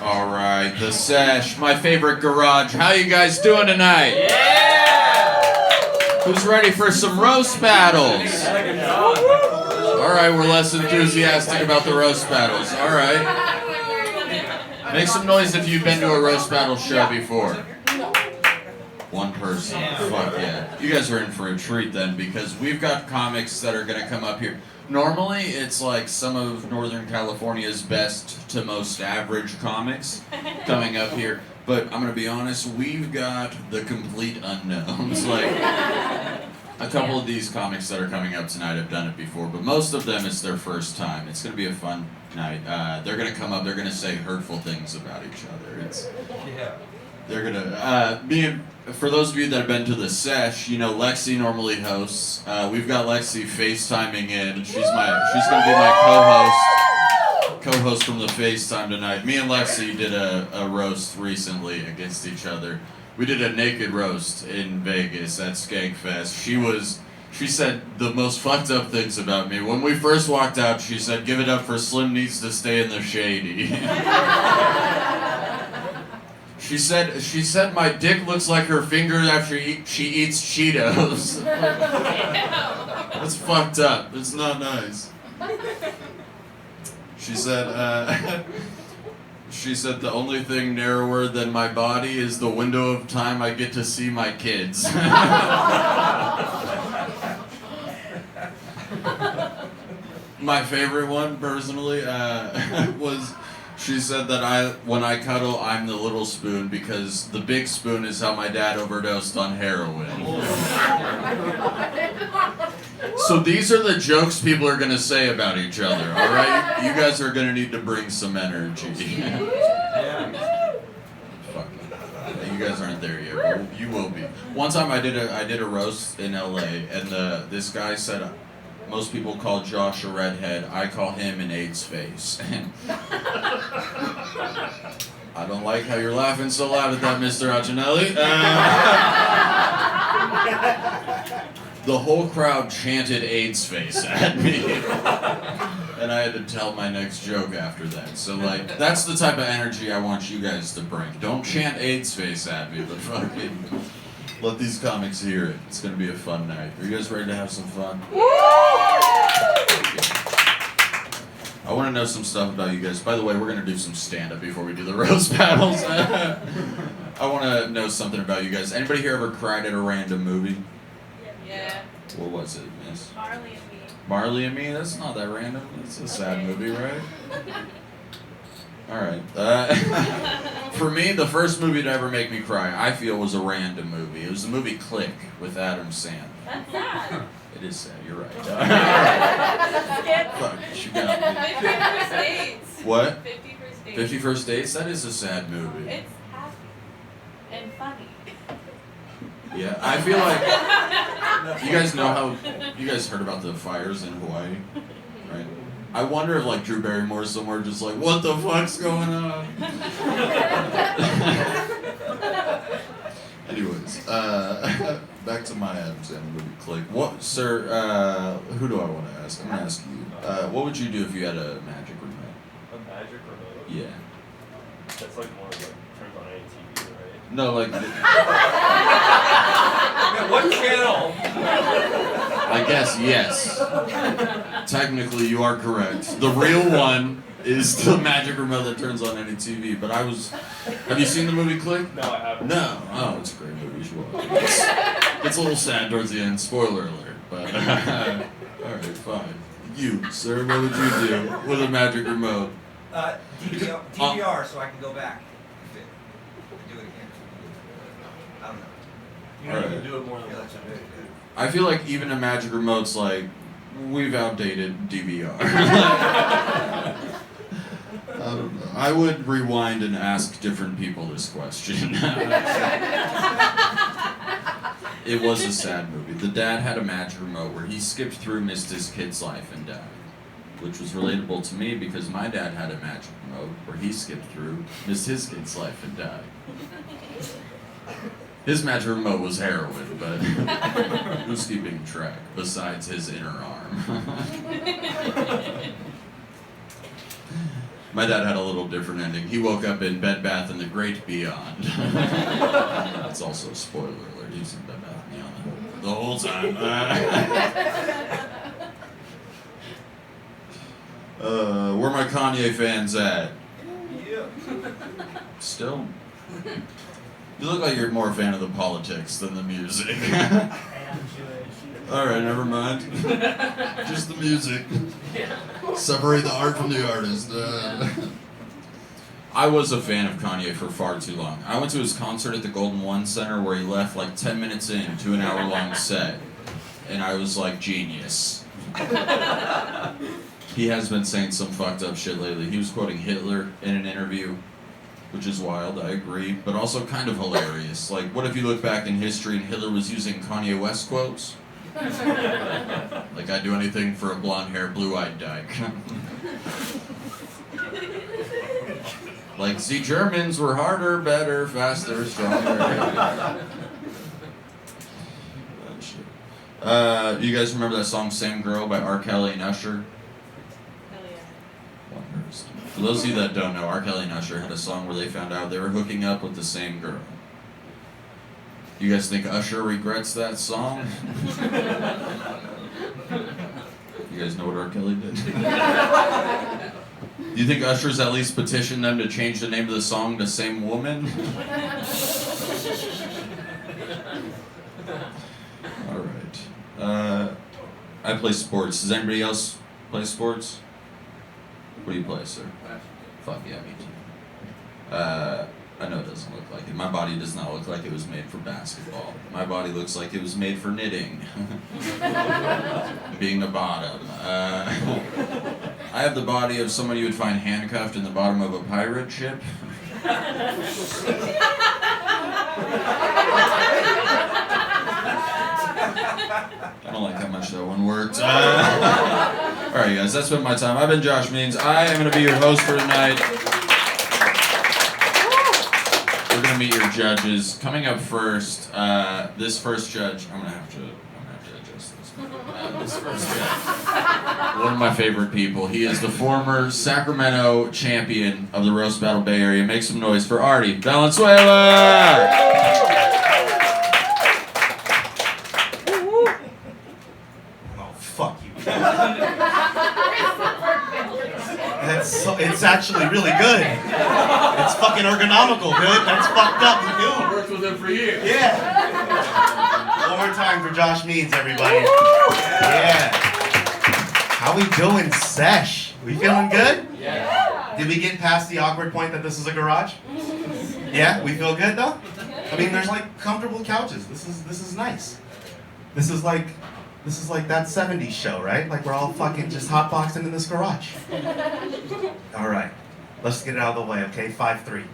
All right, the Sesh, my favorite garage. How you guys doing tonight? Yeah! Who's ready for some roast battles? All right, we're less enthusiastic about the roast battles. All right. Make some noise if you've been to a roast battle show before. One person. Fuck yeah. You guys are in for a treat then, because we've got comics that are going to come up here. Normally, it's like some of Northern California's best to most average comics coming up here. But I'm going to be honest, we've got the complete unknowns. Like, a couple of these comics that are coming up tonight have done it before, but most of them it's their first time. It's going to be a fun night. They're going to come up, they're going to say hurtful things about each other. They're going to... For those of you that have been to the Sesh, you know Lexi normally hosts. We've got Lexi FaceTiming in. She's going to be my co-host from the FaceTime tonight. Me and Lexi did a roast recently against each other. We did a naked roast in Vegas at Skankfest. She said the most fucked up things about me. When we first walked out, she said, "Give it up for Slim needs to stay in the shady." She said my dick looks like her finger after she eats Cheetos. That's fucked up. It's not nice. She said the only thing narrower than my body is the window of time I get to see my kids. My favorite one, personally, was... She said that when I cuddle, I'm the little spoon because the big spoon is how my dad overdosed on heroin. So these are the jokes people are going to say about each other, all right? You guys are going to need to bring some energy. Fuck. You guys aren't there yet, but you will be. One time I did a roast in LA, and this guy said... Most people call Josh a redhead. I call him an AIDS face. I don't like how you're laughing so loud at that, Mr. Acinelli. The whole crowd chanted AIDS face at me. And I had to tell my next joke after that. So, like, that's the type of energy I want you guys to bring. Don't chant AIDS face at me, but fucking... Let these comics hear it. It's going to be a fun night. Are you guys ready to have some fun? I want to know some stuff about you guys. By the way, we're going to do some stand-up before we do the roast battles. I want to know something about you guys. Anybody here ever cried at a random movie? Yeah. What was it, miss? Marley and Me. Marley and Me? That's not that random. It's a sad movie, right? All right. For me, the first movie to ever make me cry, I feel, was a random movie. It was the movie Click with Adam Sandler. That's sad. It is sad. You're right. Fuck, you got me. 50 First Dates. What? 50 First Dates. 50 First Dates? That is a sad movie. It's happy and funny. Yeah, I feel like you guys know how you guys heard about the fires in Hawaii, right? I wonder if like Drew Barrymore's somewhere just like, what the fuck's going on? Anyways, back to my Adam Sandler movie Click. What, sir? Who do I want to ask? I'm gonna ask you. What would you do if you had a magic remote? A magic remote? Yeah. That's like more like turns on any TV, right? No, like. What channel? I guess yes. Technically, you are correct. The real one is the magic remote that turns on any TV. But have you seen the movie Click? No, I haven't. No. Oh, it's a great movie. You should watch it. It's a little sad towards the end. Spoiler alert. But all right, fine. You, sir, what would you do with a magic remote? DVR, so I can go back. Do it again. I don't know. You know, you can do it more than once. I feel like even a magic remote's like, we've outdated DVR. I don't know. I would rewind and ask different people this question. It was a sad movie. The dad had a magic remote where he skipped through, missed his kid's life, and died. Which was relatable to me because my dad had a magic remote where he skipped through, missed his kid's life, and died. His magic remote was heroin, but who's keeping track besides his inner arm? My dad had a little different ending. He woke up in Bed Bath and the Great Beyond. That's also a spoiler alert. He's in Bed Bath and Beyond the whole time. Where my Kanye fans at? Yeah. Still? You look like you're more a fan of the politics than the music. Alright, never mind. Just the music. Separate the art from the artist. I was a fan of Kanye for far too long. I went to his concert at the Golden One Center where he left like 10 minutes into an hour-long set. And I was like, genius. He has been saying some fucked up shit lately. He was quoting Hitler in an interview, which is wild, I agree, but also kind of hilarious. Like, what if you look back in history and Hitler was using Kanye West quotes? Like, I'd do anything for a blonde-haired, blue-eyed dyke. Like, the Germans were harder, better, faster, stronger. You guys remember that song Same Girl by R. Kelly and Usher? Hell yeah. Wonders. For those of you that don't know, R. Kelly and Usher had a song where they found out they were hooking up with the same girl. You guys think Usher regrets that song? You guys know what R. Kelly did? Do you think Usher's at least petitioned them to change the name of the song to Same Woman? Alright. I play sports. Does anybody else play sports? What do you play, sir? Fuck yeah, me too. I know it doesn't look like it. My body does not look like it was made for basketball. My body looks like it was made for knitting. Being the bottom. I have the body of someone you would find handcuffed in the bottom of a pirate ship. I don't like how much that one worked. Alright guys, that's been my time. I've been Josh Means. I am going to be your host for tonight. We're going to meet your judges. Coming up first, this first judge, I'm going to have to adjust this. This first judge, one of my favorite people. He is the former Sacramento champion of the Roast Battle Bay Area. Make some noise for Artie Valenzuela! Fuck you. It's actually really good. It's fucking ergonomical, good. That's fucked up. I worked with him for years. Yeah. One more time for Josh Means, everybody. Yeah. How we doing, Sesh? We feeling good? Yeah. Did we get past the awkward point that this is a garage? Yeah, we feel good though? I mean, there's like comfortable couches. This is nice. This is like that 70s show, right? Like we're all fucking just hotboxing in this garage. All right, let's get it out of the way, okay? 5'3".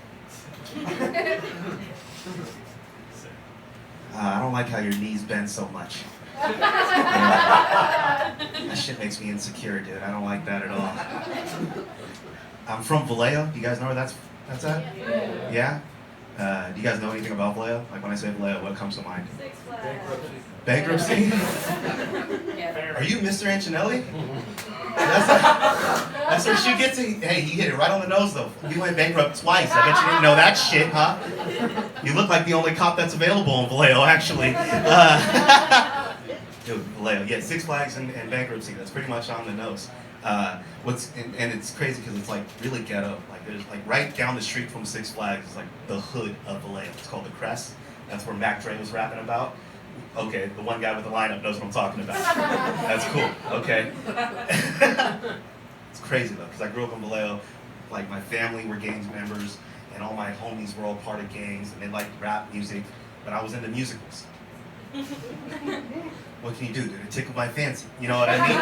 I don't like how your knees bend so much. That shit makes me insecure, dude. I don't like that at all. I'm from Vallejo. Do you guys know where that's at? Yeah? Do you guys know anything about Vallejo? Like when I say Vallejo, what comes to mind? Six Flags. Bankruptcy? Yeah. Are you Mr. Ancinelli? That's where she gets it. Hey, you hit it right on the nose though. You went bankrupt twice. I bet you didn't know that shit, huh? You look like the only cop that's available in Vallejo, actually. Dude, Vallejo. Yeah, Six Flags and bankruptcy. That's pretty much on the nose. And it's crazy because it's like really ghetto. Like there's like right down the street from Six Flags is like the hood of Vallejo. It's called the Crest. That's where Mac Dre was rapping about. Okay, the one guy with the lineup knows what I'm talking about. That's cool. Okay. It's crazy though, because I grew up in Vallejo. Like my family were gangs members, and all my homies were all part of gangs, and they liked rap music, but I was into musicals. What can you do, dude? It tickled my fancy. You know what I mean?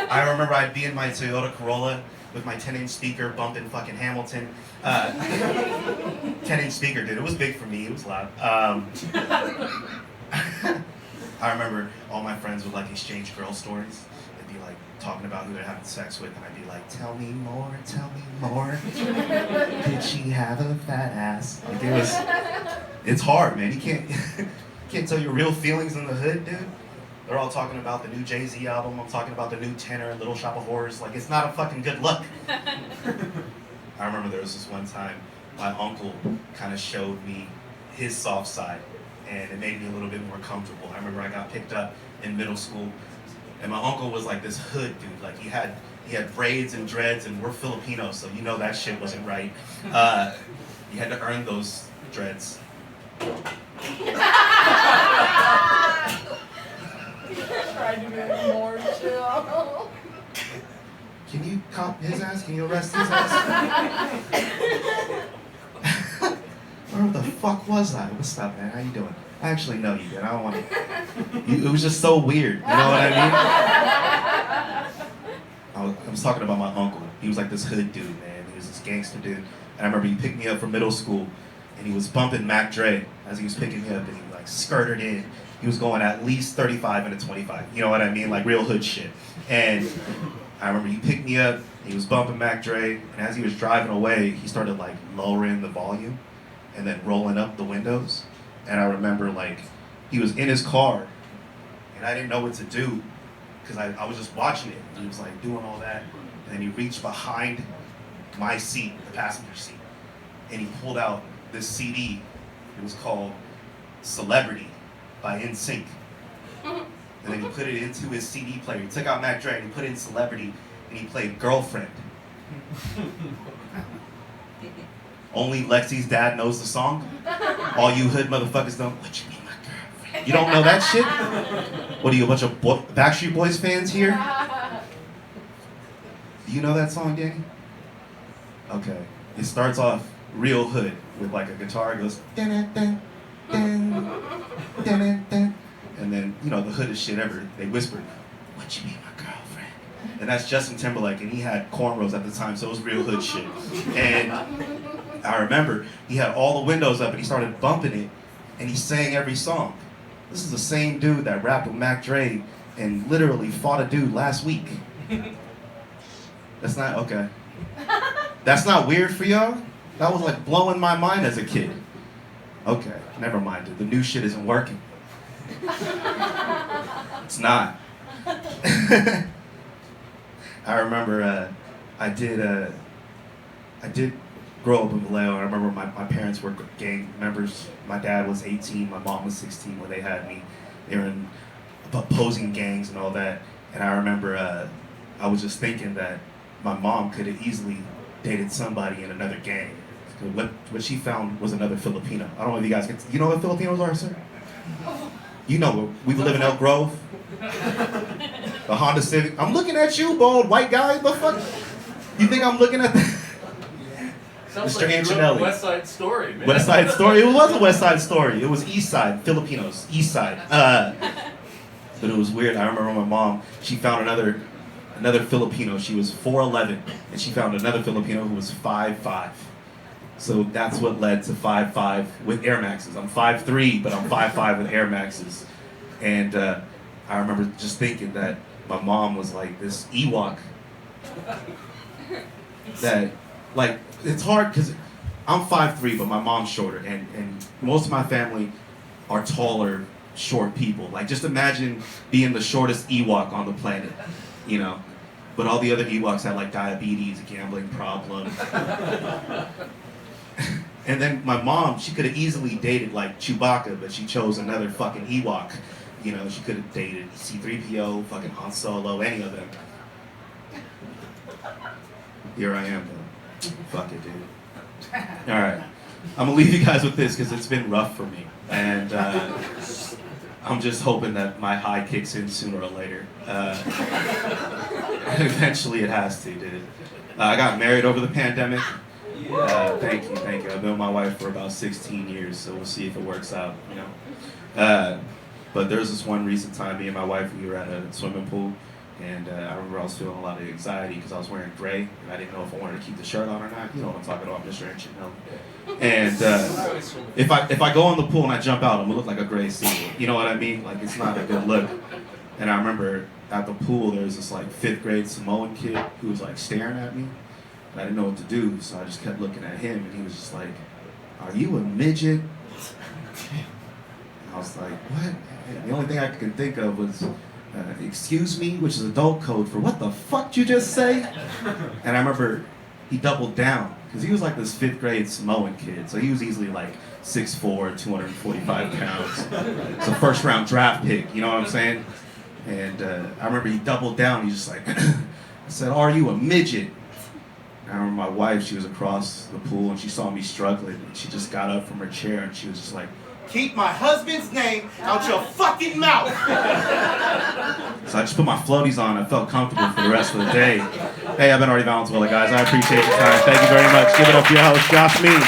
I remember I'd be in my Toyota Corolla with my 10-inch speaker bumping fucking Hamilton. 10-inch speaker, dude. It was big for me. It was loud. I remember all my friends would like exchange girl stories. They'd be like talking about who they're having sex with, and I'd be like, tell me more, tell me more. Did she have a fat ass? Like it's hard, man. You can't tell your real feelings in the hood, dude. They're all talking about the new Jay-Z album. I'm talking about the new Tenor and Little Shop of Horrors. Like, it's not a fucking good look. I remember there was this one time my uncle kind of showed me his soft side, and it made me a little bit more comfortable. I remember I got picked up in middle school, and my uncle was like this hood dude. Like, he had braids and dreads, and we're Filipinos, so you know that shit wasn't right. You had to earn those dreads. Tried to be more chill. Can you cop his ass? Can you arrest his ass? Where the fuck was I? What's up, man? How you doing? I actually know you, dude. I don't want to. It was just so weird. You know what I mean? I was talking about my uncle. He was like this hood dude, man. He was this gangster dude. And I remember he picked me up from middle school, and he was bumping Mac Dre as he was picking me up, and he like skirted in. He was going at least 35 into 25. You know what I mean? Like real hood shit. And I remember he picked me up, he was bumping Mac Dre, and as he was driving away, he started like lowering the volume and then rolling up the windows. And I remember like he was in his car, and I didn't know what to do because I was just watching it. He was like doing all that, and then he reached behind my seat, the passenger seat, and he pulled out this CD. It was called Celebrity by NSYNC. And then he put it into his CD player. He took out Mac Dre and he put in Celebrity, and he played Girlfriend. Only Lexi's dad knows the song. All you hood motherfuckers don't. What you mean, my girlfriend? You don't know that shit? What are you, a bunch of Backstreet Boys fans here? Do you know that song, Danny? Okay. It starts off real hood with like a guitar. It goes dun dun dun dun dun. And then, you know, the hoodest shit ever. They whispered, "What you mean, my girlfriend?" And that's Justin Timberlake, and he had cornrows at the time, so it was real hood shit. And I remember he had all the windows up, and he started bumping it, and he sang every song. This is the same dude that rapped with Mac Dre and literally fought a dude last week. That's not, okay. That's not weird for y'all? That was like blowing my mind as a kid. Okay, never mind, dude. The new shit isn't working. It's not. I remember I did grow up in Vallejo. I remember my parents were gang members. My dad was 18, my mom was 16 when they had me. They were in opposing gangs and all that. And I remember I was just thinking that my mom could have easily dated somebody in another gang. What she found was another Filipino. I don't know if you guys you know what Filipinos are, sir? You know, we live in Elk Grove. The Honda Civic. I'm looking at you, bald white guy. The fuck? You think I'm looking at that? Sounds Mr. like you wrote Antonelli. a West Side Story, man. West Side Story. It was a West Side Story. It was East Side, Filipinos, East Side. But it was weird. I remember my mom. She found another Filipino. She was 4'11", and she found another Filipino who was 5'5". So that's what led to 5'5" with Air Maxes. I'm 5'3", but I'm 5'5" with Air Maxes. And I remember just thinking that my mom was like this Ewok. That, like, it's hard because I'm 5'3", but my mom's shorter. And most of my family are taller, short people. Like, just imagine being the shortest Ewok on the planet, you know? But all the other Ewoks had, like, diabetes, a gambling problem. And then my mom, she could have easily dated like Chewbacca, but she chose another fucking Ewok. You know, she could have dated C-3PO, fucking Han Solo, any of them. Here I am, though. Fuck it, dude. All right. I'm gonna leave you guys with this because it's been rough for me. And I'm just hoping that my high kicks in sooner or later. Eventually it has to, dude. I got married over the pandemic. Thank you. I've been with my wife for about 16 years, so we'll see if it works out, you know. But there was this one recent time, me and my wife, we were at a swimming pool, and I remember I was feeling a lot of anxiety because I was wearing gray, and I didn't know if I wanted to keep the shirt on or not. You know what I'm talking about, Mr. Antonelli. And if I go in the pool and I jump out, I'm gonna look like a gray seal. You know what I mean? Like, it's not a good look. And I remember at the pool, there was this like 5th grade Samoan kid who was like staring at me. I didn't know what to do, so I just kept looking at him, and he was just like, "Are you a midget?" And I I was like, what? And the only thing I could think of was, excuse me, which is adult code for what the fuck did you just say? And I remember he doubled down, because he was like this 5th grade Samoan kid, so he was easily like 6'4", 245 pounds. It's a first round draft pick, you know what I'm saying? And I remember he doubled down, he's just like, I said, are you a midget? And I remember my wife, she was across the pool and she saw me struggling, and she just got up from her chair and she was just like, keep my husband's name out your fucking mouth! So I just put my floaties on, I felt comfortable for the rest of the day. Hey, I've been Artie Valenzuela, guys, I appreciate your time. Thank you very much. Give it up for your host, Josh Means.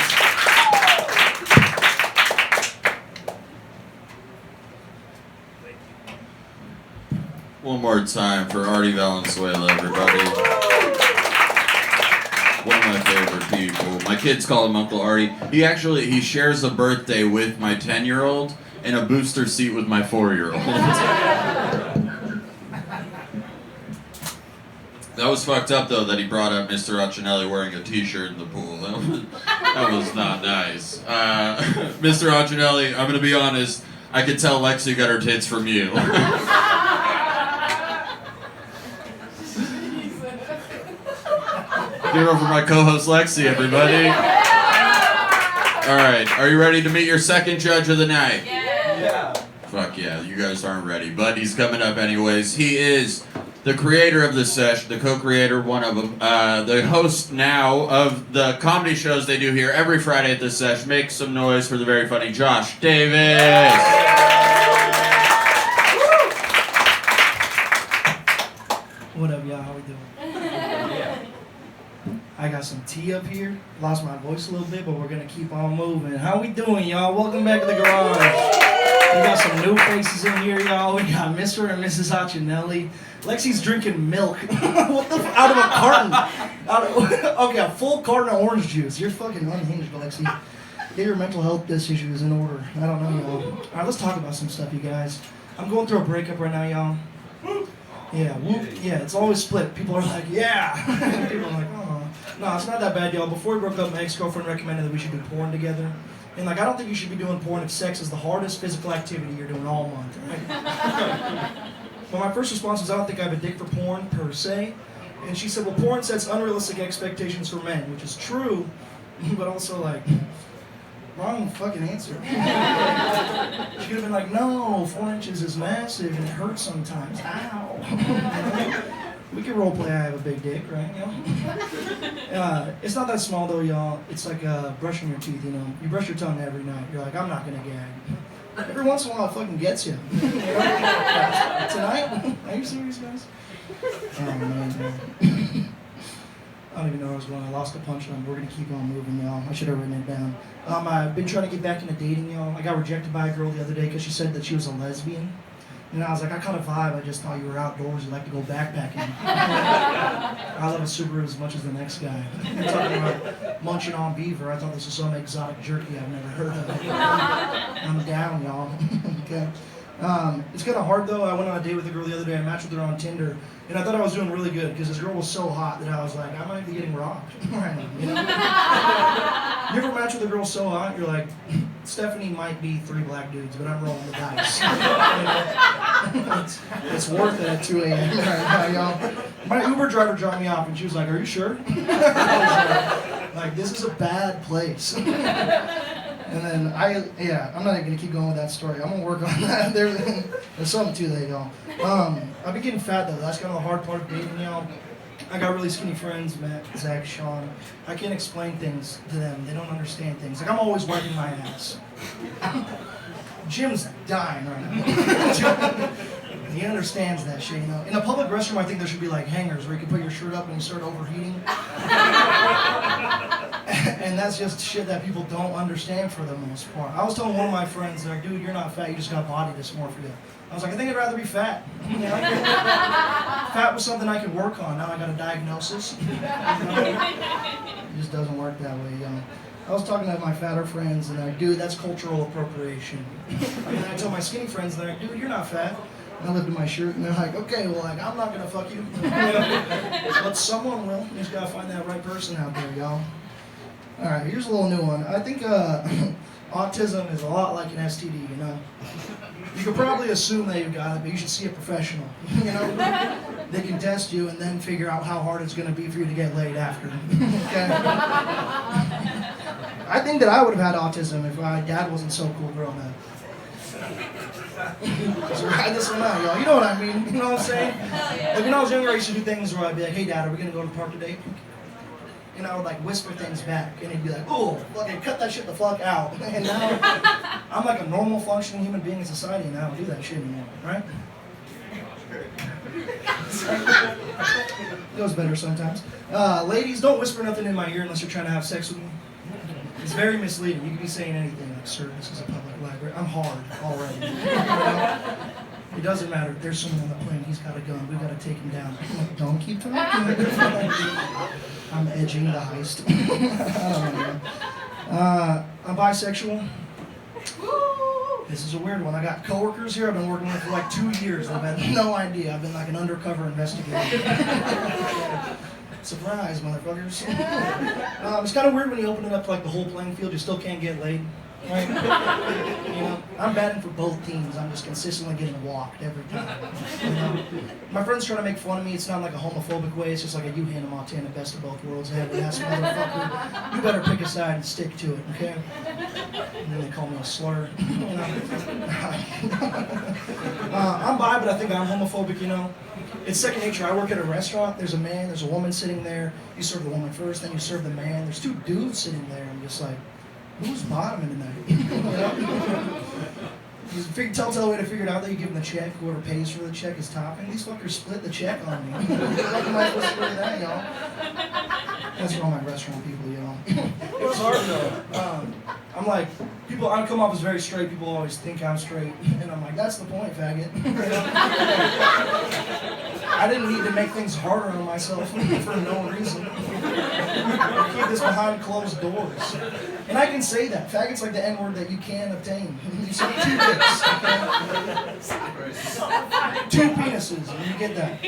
One more time for Artie Valenzuela, everybody. One of my favorite people. My kids call him Uncle Artie. He shares a birthday with my 10-year-old and a booster seat with my 4-year-old. That was fucked up though that he brought up Mr. Accinelli wearing a t-shirt in the pool. That was not nice. Mr. Accinelli, I'm gonna be honest, I could tell Lexi got her tits from you. Give it over for my co-host Lexi, everybody. Alright, are you ready to meet your second judge of the night? Yeah. Fuck yeah, you guys aren't ready, but he's coming up anyways. He is the creator of the Sesh, the co-creator, one of them, the host now of the comedy shows they do here every Friday at the Sesh. Make some noise for the very funny Josh Davis. What up, y'all? How we doing? I got some tea up here. Lost my voice a little bit, but we're gonna keep on moving. How we doing, y'all? Welcome back to the garage. We got some new faces in here, y'all. We got Mr. and Mrs. Accinelli. Lexi's drinking milk. What the out of a carton? Okay, a full carton of orange juice. You're fucking unhinged, Lexi. Get your mental health issues in order. I don't know, y'all. All right, let's talk about some stuff, you guys. I'm going through a breakup right now, y'all. Yeah, whoop. Yeah, it's always split. People are like, yeah. People are like, oh. No, it's not that bad, y'all. Before we broke up, my ex-girlfriend recommended that we should do porn together. And like, I don't think you should be doing porn if sex is the hardest physical activity you're doing all month, right? Well, my first response was, I don't think I have a dick for porn, per se. And she said, well, porn sets unrealistic expectations for men, which is true, but also like, wrong fucking answer. She could have been like, no, 4 inches is massive and it hurts sometimes. Ow. We can role play I have a big dick, right? You know? It's not that small though, y'all. It's like brushing your teeth, you know. You brush your tongue every night. You're like, I'm not gonna gag. Every once in a while it fucking gets you. Tonight? Are you serious, guys? Oh man. I don't even know where I was going. I lost the punchline. We're gonna keep on moving, y'all. I should have written it down. I've been trying to get back into dating, y'all. I got rejected by a girl the other day because she said that she was a lesbian. And I was like, I caught a vibe. I just thought you were outdoors. You like to go backpacking. I love a Subaru as much as the next guy. You're talking about munching on beaver. I thought this was some exotic jerky I've never heard of. I'm down, y'all. Okay. It's kind of hard though. I went on a date with a girl the other day. I matched with her on Tinder, and I thought I was doing really good because this girl was so hot that I was like, I might be getting robbed. Right now, you know? You ever match with a girl so hot, you're like, Stephanie might be 3 black dudes, but I'm rolling the dice. It's worth it at 2 a.m. right now, y'all. My Uber driver dropped me off, and she was like, are you sure? I was like, this is a bad place. And then I'm not even gonna keep going with that story. I'm gonna work on that. There's something to that, y'all. I've been getting fat though. That's kind of the hard part of dating, y'all. I got really skinny friends, Matt, Zach, Sean. I can't explain things to them. They don't understand things. Like I'm always wiping my ass. Jim's dying right now. He understands that shit, you know. In a public restroom, I think there should be like hangers where you can put your shirt up when you start overheating. And that's just shit that people don't understand for the most part. I was telling one of my friends, like, dude, you're not fat, you just got body dysmorphia. I was like, I think I'd rather be fat. You know? Fat was something I could work on. Now I got a diagnosis. You know? It just doesn't work that way, you know. I was talking to my fatter friends, and they're like, dude, that's cultural appropriation. And then I told my skinny friends, and they're like, dude, you're not fat. And I lifted my shirt, and they're like, okay, well, like, I'm not gonna fuck you. But someone will. You just gotta find that right person out there, y'all. All right, here's a little new one. I think autism is a lot like an STD, you know? You could probably assume that you've got it, but you should see a professional, you know? They can test you and then figure out how hard it's going to be for you to get laid after. Okay? I think that I would have had autism if my dad wasn't so cool growing up. So ride this one out, y'all. You know what I mean? You know what I'm saying? Like when I was younger, I used to do things where I'd be like, hey, Dad, are we going to go to the park today? And I would like whisper things back, and he'd be like, "Oh, fucking cut that shit the fuck out." And now I'm like a normal functioning human being in society, and I don't do that shit anymore, right? It goes better sometimes. Ladies, don't whisper nothing in my ear unless you're trying to have sex with me. It's very misleading. You could be saying anything like, "Sir, this is a public library." I'm hard already. You know? It doesn't matter. There's someone on the plane. He's got a gun. We got to take him down. I'm like, don't keep talking. I'm edging the heist. I don't know. I'm bisexual. This is a weird one. I got coworkers here I've been working with for like 2 years. I've had no idea. I've been like an undercover investigator. Surprise, motherfuckers. It's kind of weird when you open it up to like the whole playing field. You still can't get laid. Right? You know, I'm batting for both teams. I'm just consistently getting walked every time. You know? My friends try to make fun of me. It's not like a homophobic way. It's just like a you Hannah Montana best of both worlds. Hey, ass motherfucker, you better pick a side and stick to it, okay? And then they call me a slur. You know? I'm bi, but I think I'm homophobic. You know, it's second nature. I work at a restaurant. There's a man. There's a woman sitting there. You serve the woman first, then you serve the man. There's two dudes sitting there. I'm just like, who's bottoming tonight? Telltale way to figure it out that you give them the check. Whoever pays for the check is topping. These fuckers split the check on me. What am I supposed to do with that, y'all? That's for all my restaurant people, y'all. It was hard though. I'm like, I come off as very straight. People always think I'm straight, and I'm like, that's the point, faggot. I didn't need to make things harder on myself for no reason. Keep this behind closed doors. And I can say that. Faggot's like the N-word that you can obtain. You say 2 dicks, okay? 2 penises, and you get that.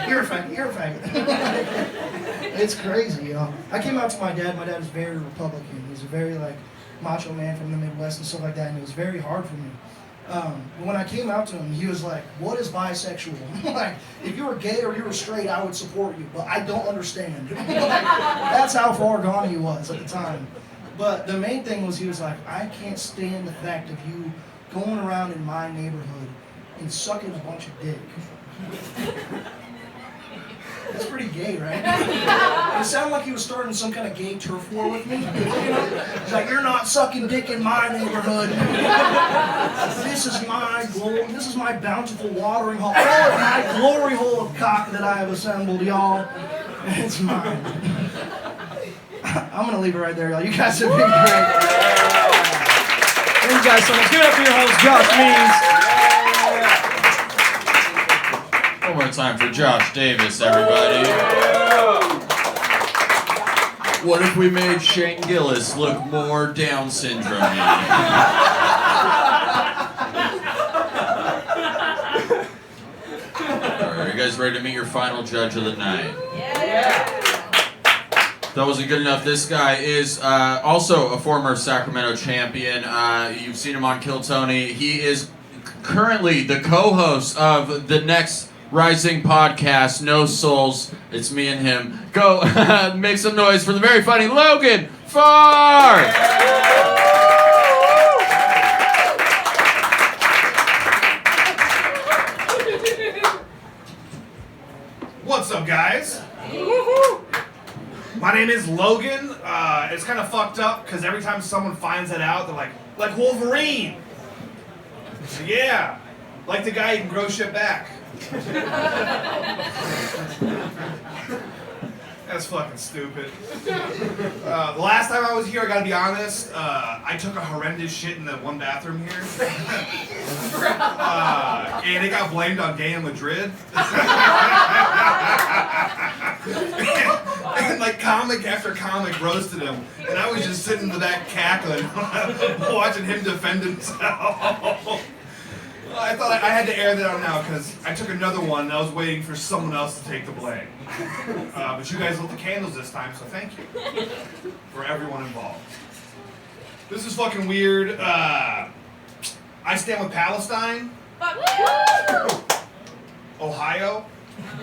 You're a faggot, you're a faggot. It's crazy, y'all. I came out to my dad. My dad is very Republican. He's a very, like, macho man from the Midwest and stuff like that, and it was very hard for me. But when I came out to him, he was like, what is bisexual? Like, if you were gay or you were straight, I would support you, but I don't understand. Like, that's how far gone he was at the time. But the main thing was he was like, I can't stand the fact of you going around in my neighborhood and sucking a bunch of dick. That's pretty gay, right? It sounded like he was starting some kind of gay turf war with me. You know? He's like, you're not sucking dick in my neighborhood. This is my glory. This is my bountiful watering hole. All of my glory hole of cock that I have assembled, y'all. It's mine. I'm gonna leave it right there, y'all. You guys have been great. Thank you guys so much. Give it up for your host, Josh Means. One more time for Josh Davis, everybody. What if we made Shane Gillis look more Down syndrome-y? Are you guys ready to meet your final judge of the night? Yeah. That wasn't good enough. This guy is also a former Sacramento champion. You've seen him on Kill Tony. He is currently the co-host of the next rising podcast, No Souls. It's me and him. Go make some noise for the very funny Logan Farr! What's up, guys? My name is Logan. It's kind of fucked up because every time someone finds it out, they're like Wolverine. So yeah, like the guy who can grow shit back. That's fucking stupid. The last time I was here, I gotta be honest, I took a horrendous shit in the one bathroom here. And it got blamed on gay in Madrid. And like comic after comic roasted him. And I was just sitting in the back cackling, watching him defend himself. I thought I had to air that out now because I took another one and I was waiting for someone else to take the blame. But you guys lit the candles this time, so thank you. For for everyone involved. This is fucking weird. I stand with Palestine. Ohio. You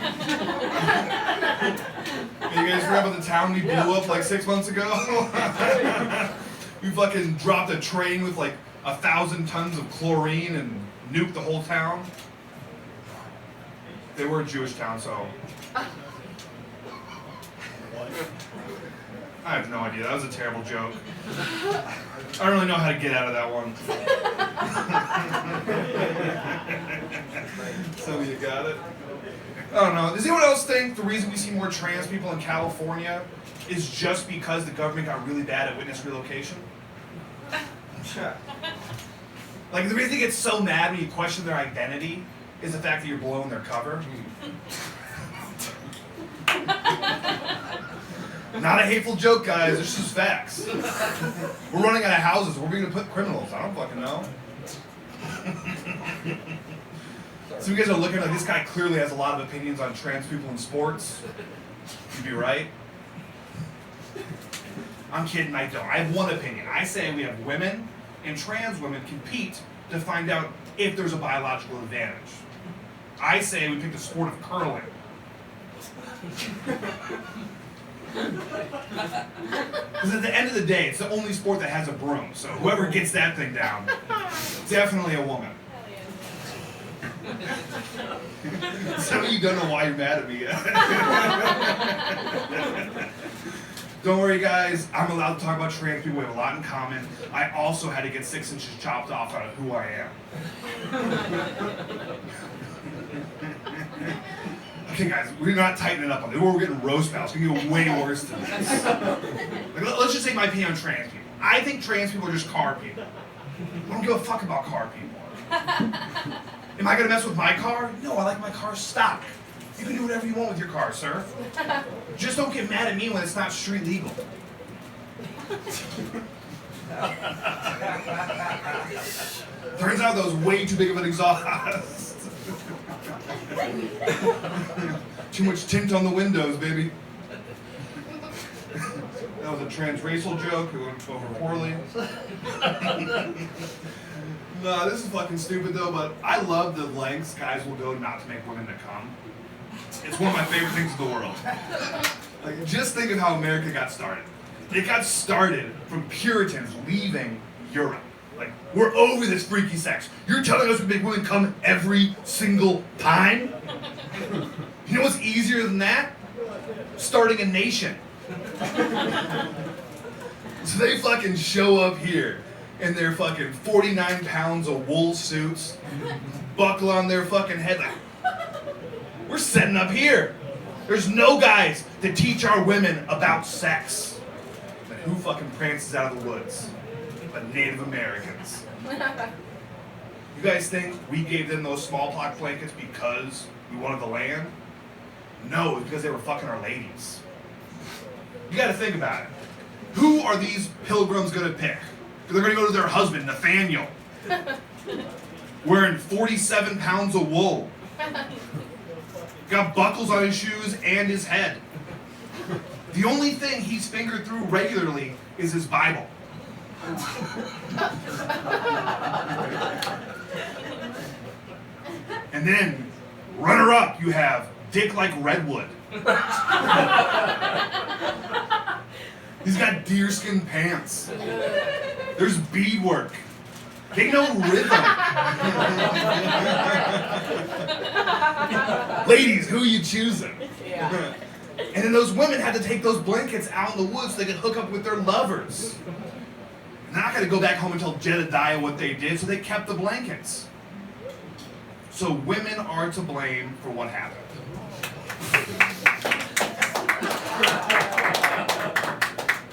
guys remember the town we blew up like 6 months ago? We fucking dropped a train with like 1,000 tons of chlorine and nuked the whole town. They were a Jewish town, so. I have no idea. That was a terrible joke. I don't really know how to get out of that one. Some of you got it. I don't know. Does anyone else think the reason we see more trans people in California is just because the government got really bad at witness relocation? Like, the reason they get so mad when you question their identity is the fact that you're blowing their cover. Not a hateful joke, guys. It's just facts. We're running out of houses. Where are we going to put criminals? I don't fucking know. So you guys are looking like this guy clearly has a lot of opinions on trans people in sports. You'd be right. I'm kidding, I don't. I have one opinion. I say we have women and trans women compete to find out if there's a biological advantage. I say we pick the sport of curling. Because at the end of the day, it's the only sport that has a broom. So whoever gets that thing down, definitely a woman. Some of you don't know why you're mad at me yet. Don't worry, guys. I'm allowed to talk about trans people. We have a lot in common. I also had to get 6 inches chopped off out of who I am. Okay, guys, we're not tightening it up on this. We're getting roast battles. It's going to get way worse than this. Like, let's just take my opinion on trans people. I think trans people are just car people. I don't give a fuck about car people. Am I going to mess with my car? No, I like my car stock. You can do whatever you want with your car, sir. Just don't get mad at me when it's not street legal. Turns out that was way too big of an exhaust. Too much tint on the windows, baby. That was a transracial joke. It went over poorly. No, this is fucking stupid though, but I love the lengths guys will go not to make women to come. It's one of my favorite things in the world. Like, just think of how America got started. It got started from Puritans leaving Europe. Like, we're over this freaky sex. You're telling us we make women come every single time? You know what's easier than that? Starting a nation. So they fucking show up here in their fucking 49 pounds of wool suits, buckle on their fucking head like, we're setting up here. There's no guys to teach our women about sex. But who fucking prances out of the woods? But Native Americans. You guys think we gave them those smallpox blankets because we wanted the land? No, it's because they were fucking our ladies. You gotta think about it. Who are these pilgrims gonna pick? They're gonna go to their husband, Nathaniel, wearing 47 pounds of wool. Got buckles on his shoes and his head. The only thing he's fingered through regularly is his Bible. And then, runner up, you have Dick like Redwood. He's got deerskin pants. There's beadwork. They know rhythm. Ladies, who are you choosing? Yeah. And then those women had to take those blankets out in the woods so they could hook up with their lovers. And they're not going to go back home and tell Jedediah what they did, so they kept the blankets. So women are to blame for what happened.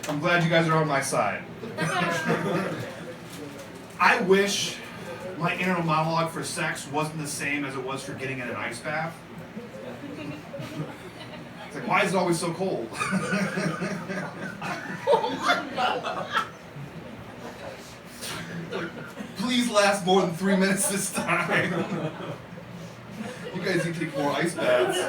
I'm glad you guys are on my side. I wish my inner monologue for sex wasn't the same as it was for getting in an ice bath. It's like, why is it always so cold? Please last more than 3 minutes this time. You guys need to take more ice baths.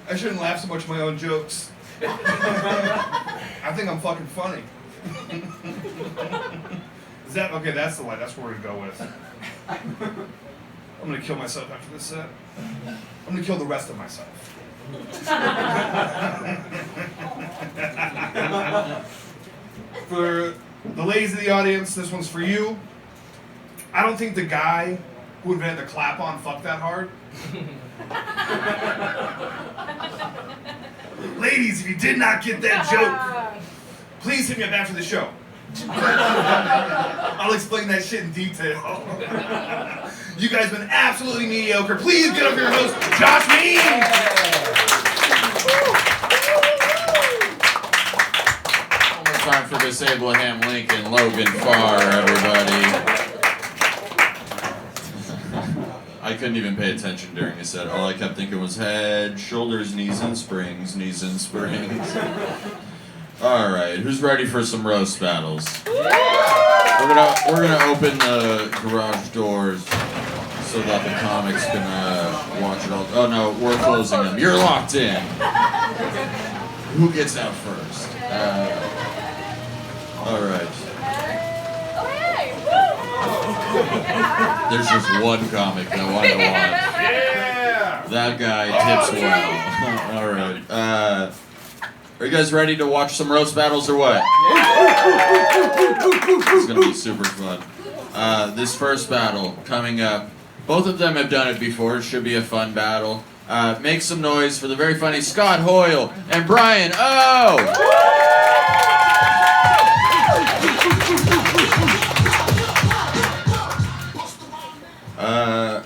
I shouldn't laugh so much at my own jokes. I think I'm fucking funny. Is that okay? That's the line. That's what we're gonna go with. I'm gonna kill myself after this set. I'm gonna kill the rest of myself. For the ladies of the audience, this one's for you. I don't think the guy who invented the clap-on fucked that hard. Ladies, if you did not get that joke, please hit me up after the show. I'll explain that shit in detail. You guys have been absolutely mediocre. Please get up your host, Josh Means! Time for this Abraham Lincoln, Logan Farr, everybody. I couldn't even pay attention during the set. All I kept thinking was head, shoulders, knees, and springs, knees, and springs. All right, who's ready for some roast battles? We're gonna open the garage doors so that the comics can watch it all. Oh no, we're closing them. You're locked in. Who gets out first? All right. There's just one comic that I want to watch. Yeah! That guy tips well. All right. Are you guys ready to watch some roast battles or what? It's gonna be super fun. This first battle coming up. Both of them have done it before. It should be a fun battle. Make some noise for the very funny Scott Hoyle and Brian O.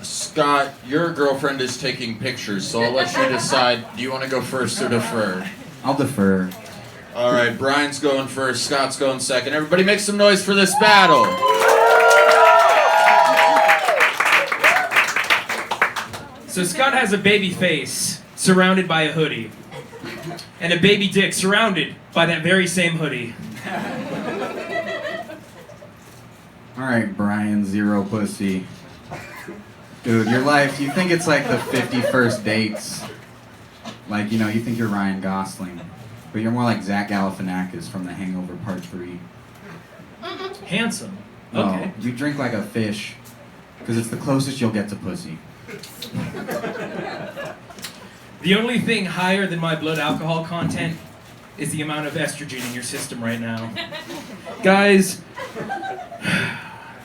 Scott, your girlfriend is taking pictures, so I'll let you decide. Do you want to go first or defer? I'll defer. All right, Brian's going first, Scott's going second. Everybody make some noise for this battle. So Scott has a baby face surrounded by a hoodie, and a baby dick surrounded by that very same hoodie. All right, Brian, zero pussy. Dude, your life, you think it's like the 51st dates. Like, you know, you think you're Ryan Gosling. But you're more like Zach Galifianakis from The Hangover Part 3. Handsome. No, Okay. you drink like a fish, because it's the closest you'll get to pussy. The only thing higher than my blood alcohol content is the amount of estrogen in your system right now. Guys,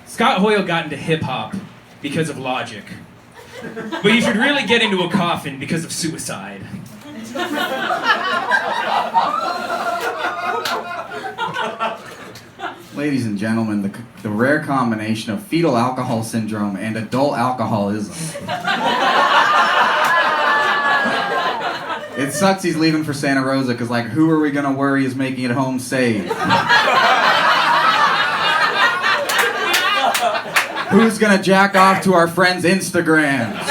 Scott Hoyle got into hip-hop because of Logic. But you should really get into a coffin because of suicide. Ladies and gentlemen, the rare combination of fetal alcohol syndrome and adult alcoholism. It sucks he's leaving for Santa Rosa, because, like, who are we going to worry is making it home safe? Who's going to jack off to our friends' Instagrams?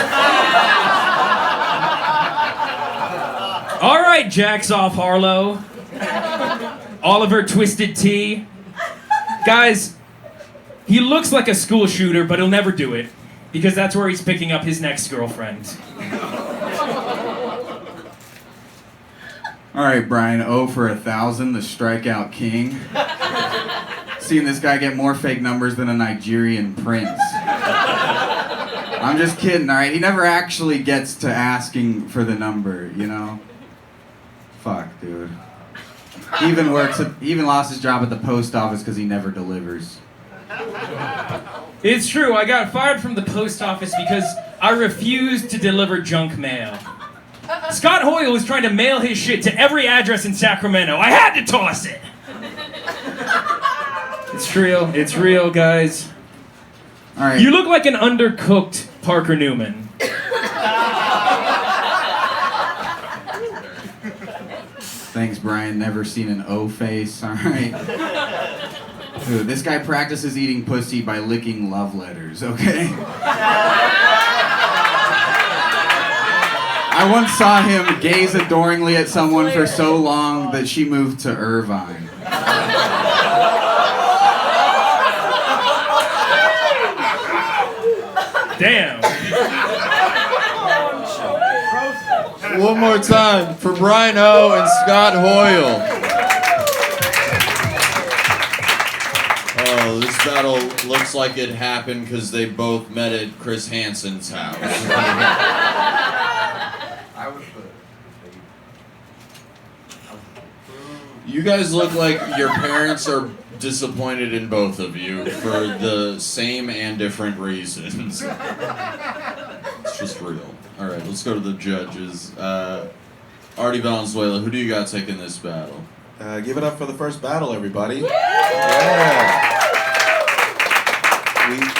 All right, jacks off Harlow. Oliver Twisted Tea. Guys, he looks like a school shooter, but he'll never do it, because that's where he's picking up his next girlfriend. All right, Brian, 0 for 1,000, the strikeout king. Seeing this guy get more fake numbers than a Nigerian prince. I'm just kidding, all right? He never actually gets to asking for the number, you know? Fuck, dude. He even lost his job at the post office because he never delivers. It's true, I got fired from the post office because I refused to deliver junk mail. Scott Hoyle was trying to mail his shit to every address in Sacramento. I had to toss it! It's real, guys. All right. You look like an undercooked Parker Newman. Thanks, Brian. Never seen an O face, all right? Dude, this guy practices eating pussy by licking love letters, okay? I once saw him gaze adoringly at someone for so long that she moved to Irvine. Damn. One more time for Brian O. and Scott Hoyle. Oh, this battle looks like it happened because they both met at Chris Hansen's house. I was You guys look like your parents are disappointed in both of you for the same and different reasons. It's just real. All right, let's go to the judges. Artie Valenzuela, who do you got taking this battle? Give it up for the first battle, everybody. Yeah.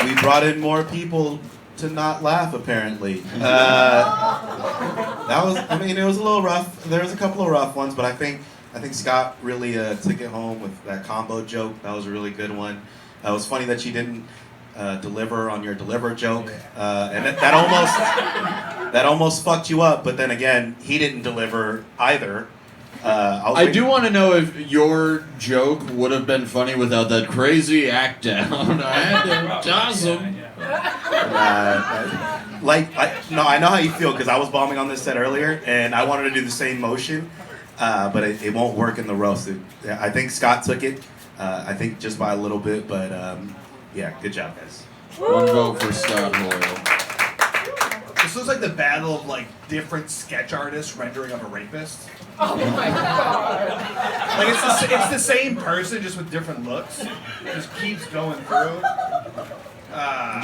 We brought in more people to not laugh, apparently. That was, I mean, it was a little rough. There was a couple of rough ones, but I think Scott really took it home with that combo joke. That was a really good one. It was funny that you didn't deliver on your deliver joke, and that almost fucked you up. But then again, he didn't deliver either. I do want to know if your joke would have been funny without that crazy act down. I had to toss him. I know how you feel because I was bombing on this set earlier, and I wanted to do the same motion. But it won't work in the roast. I think Scott took it. I think just by a little bit, but yeah, good job, guys. One vote for Scott Hoyle. This looks like the battle of like different sketch artists rendering of a rapist. Oh my god. Like it's the same person just with different looks. It just keeps going through.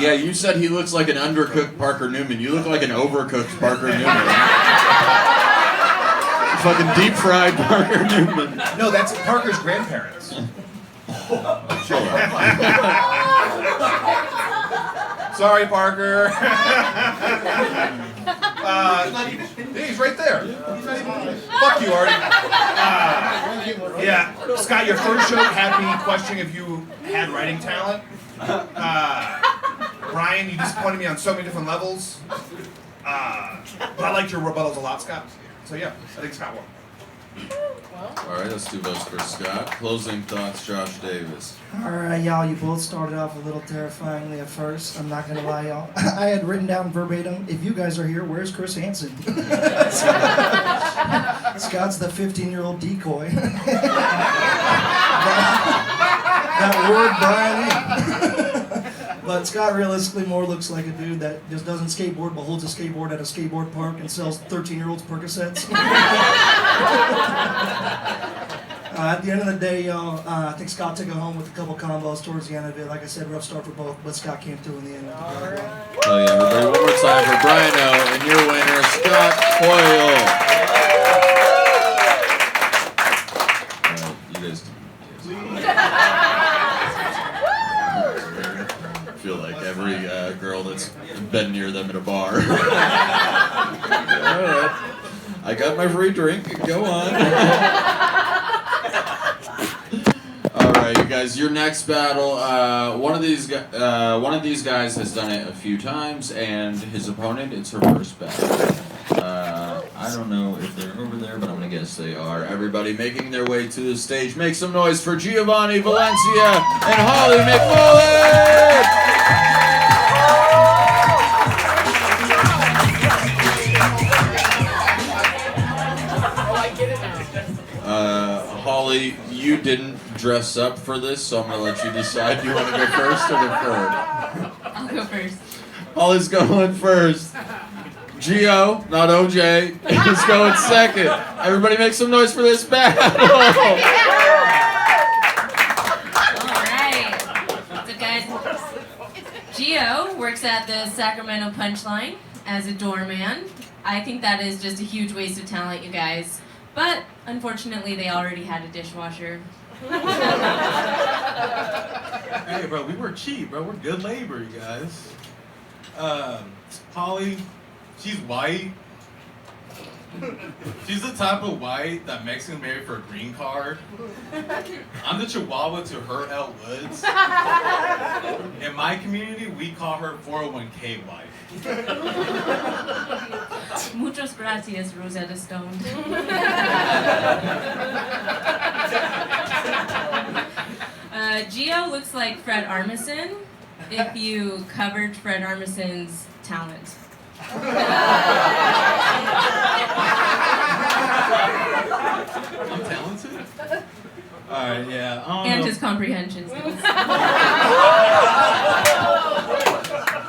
Yeah, you said he looks like an undercooked Parker Newman. You look like an overcooked Parker Newman. Fucking deep fried Parker Newman. No, that's Parker's grandparents. Chill out. Sorry, Parker. He's right there. Fuck you, Artie. Yeah, Scott, your first joke had me questioning if you had writing talent. Brian, you disappointed me on so many different levels. But I liked your rebuttals a lot, Scott. So yeah, I think Scott won. All right, let's do votes for Scott. Closing thoughts, Josh Davis. Alright, y'all, you both started off a little terrifyingly at first. I'm not gonna lie, y'all. I had written down verbatim, if you guys are here, where's Chris Hansen? Scott's the 15-year-old decoy. that word Brian in. But Scott realistically more looks like a dude that just doesn't skateboard but holds a skateboard at a skateboard park and sells 13-year-olds Percocets. At the end of the day, y'all, I think Scott took it home with a couple combos towards the end of it. Like I said, rough start for both, but Scott came through in the end. Oh yeah, everybody, one more time for Brian O. and your winner, Scott Hoyle. You guys I feel like every girl that's been near them at a bar. Alright. I got my free drink. Go on. Alright, you guys, your next battle, one of these guys has done it a few times, and his opponent, it's her first battle. I don't know if they're over there, but I'm gonna guess they are. Everybody making their way to the stage, make some noise for Joevany, Valencia, and Holly McMullen! Holly, you didn't dress up for this, so I'm gonna let you decide. Do you want to go first or defer? I'll go first. Holly's going first. Gio, not OJ, is going second. Everybody make some noise for this battle. Alright. So guys, Gio works at the Sacramento Punchline as a doorman. I think that is just a huge waste of talent, you guys. But unfortunately, they already had a dishwasher. Hey, bro, we work cheap, bro. We're good labor, you guys. Holly, she's white. She's the type of white that Mexicans marry for a green card. I'm the Chihuahua to her Elle Woods. In my community, we call her 401k wife. Muchas gracias, Rosetta Stone. Gio looks like Fred Armisen if you covered Fred Armisen's talent. talented? Alright, yeah. I don't And know. his comprehension skills.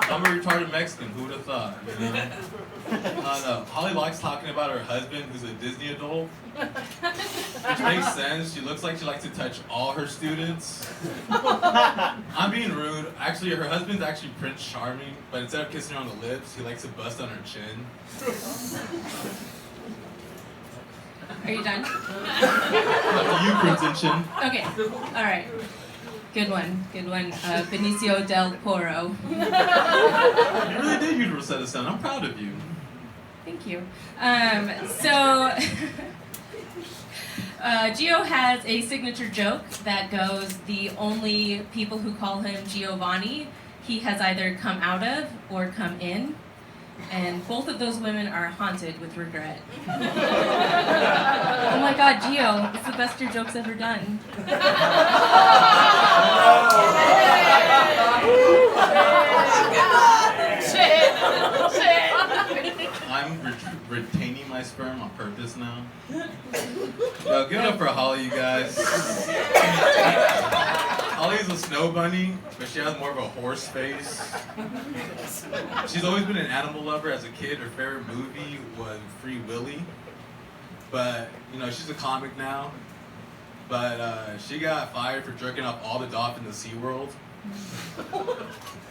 I'm a retarded Mexican, who would have thought, you know? I don't know. Holly likes talking about her husband, who's a Disney adult. Which makes sense. She looks like she likes to touch all her students. I'm being rude. Actually, her husband's actually Prince Charming, but instead of kissing her on the lips, he likes to bust on her chin. Are you done? Up to you, Crimson Chin. Okay. All right. Good one. Good one. Benicio del Toro. You really did use Rosetta Stone. I'm proud of you. Thank you. Gio has a signature joke that goes, the only people who call him Giovani, he has either come out of or come in. And both of those women are haunted with regret. Oh my God, Gio, it's the best your joke's ever done. I'm retaining my sperm on purpose now. Yo, give it up for Holly, you guys. Holly's a snow bunny, but she has more of a horse face. She's always been an animal lover as a kid. Her favorite movie was Free Willy. But, you know, she's a comic now. But she got fired for jerking off all the dolphins in SeaWorld.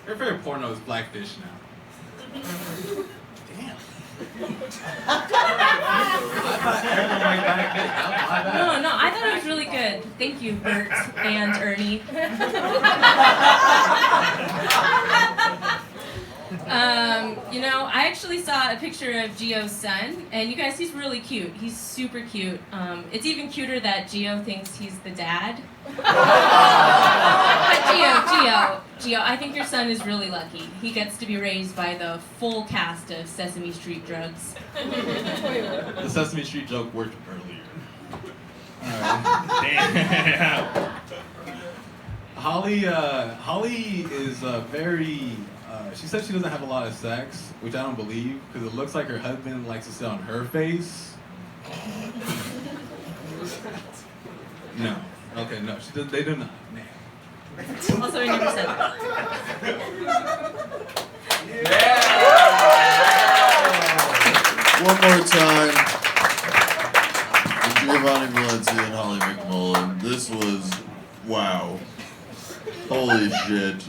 Her favorite porno is Blackfish now. Damn. No, I thought it was really good. Thank you, Bert and Ernie. You know, I actually saw a picture of Gio's son, and you guys, he's really cute. He's super cute. It's even cuter that Gio thinks he's the dad. But Gio, I think your son is really lucky. He gets to be raised by the full cast of Sesame Street drugs. The Sesame Street joke worked earlier. Damn. Holly is very. She said she doesn't have a lot of sex, which I don't believe, because it looks like her husband likes to sit on her face. No. Okay, no. They do not. Nah. Also, I never said that. One more time. Joevany Valencia and Holly McMullen. This was wow. Holy shit.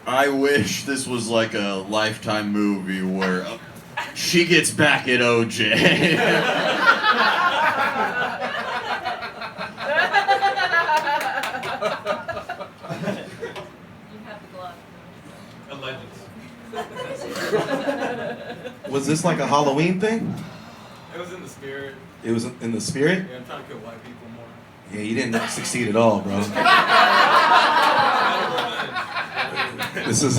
I wish this was like a Lifetime movie where she gets back at OJ. You have the glove. Legends. Was this like a Halloween thing? It was in the spirit. It was in the spirit? Yeah, I'm trying to kill white people more. Yeah, you didn't succeed at all, bro. This is.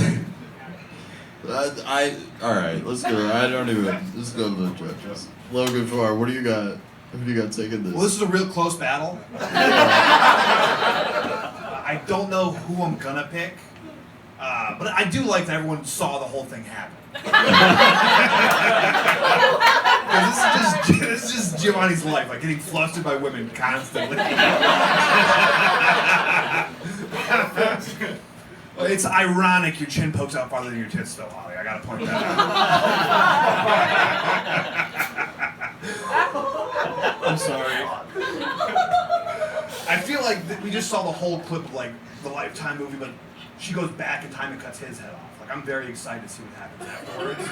Alright, let's go. Let's go to the judges. Logan Farr, what do you got? Who do you got taking this? Well, this is a real close battle. I don't know who I'm gonna pick, but I do like that everyone saw the whole thing happen. This is just Giovanni's life, like getting flustered by women constantly. It's ironic your chin pokes out farther than your tits, though, Holly. I gotta point that out. I'm sorry. I feel like we just saw the whole clip of like the Lifetime movie, but she goes back in time and cuts his head off. Like I'm very excited to see what happens afterwards,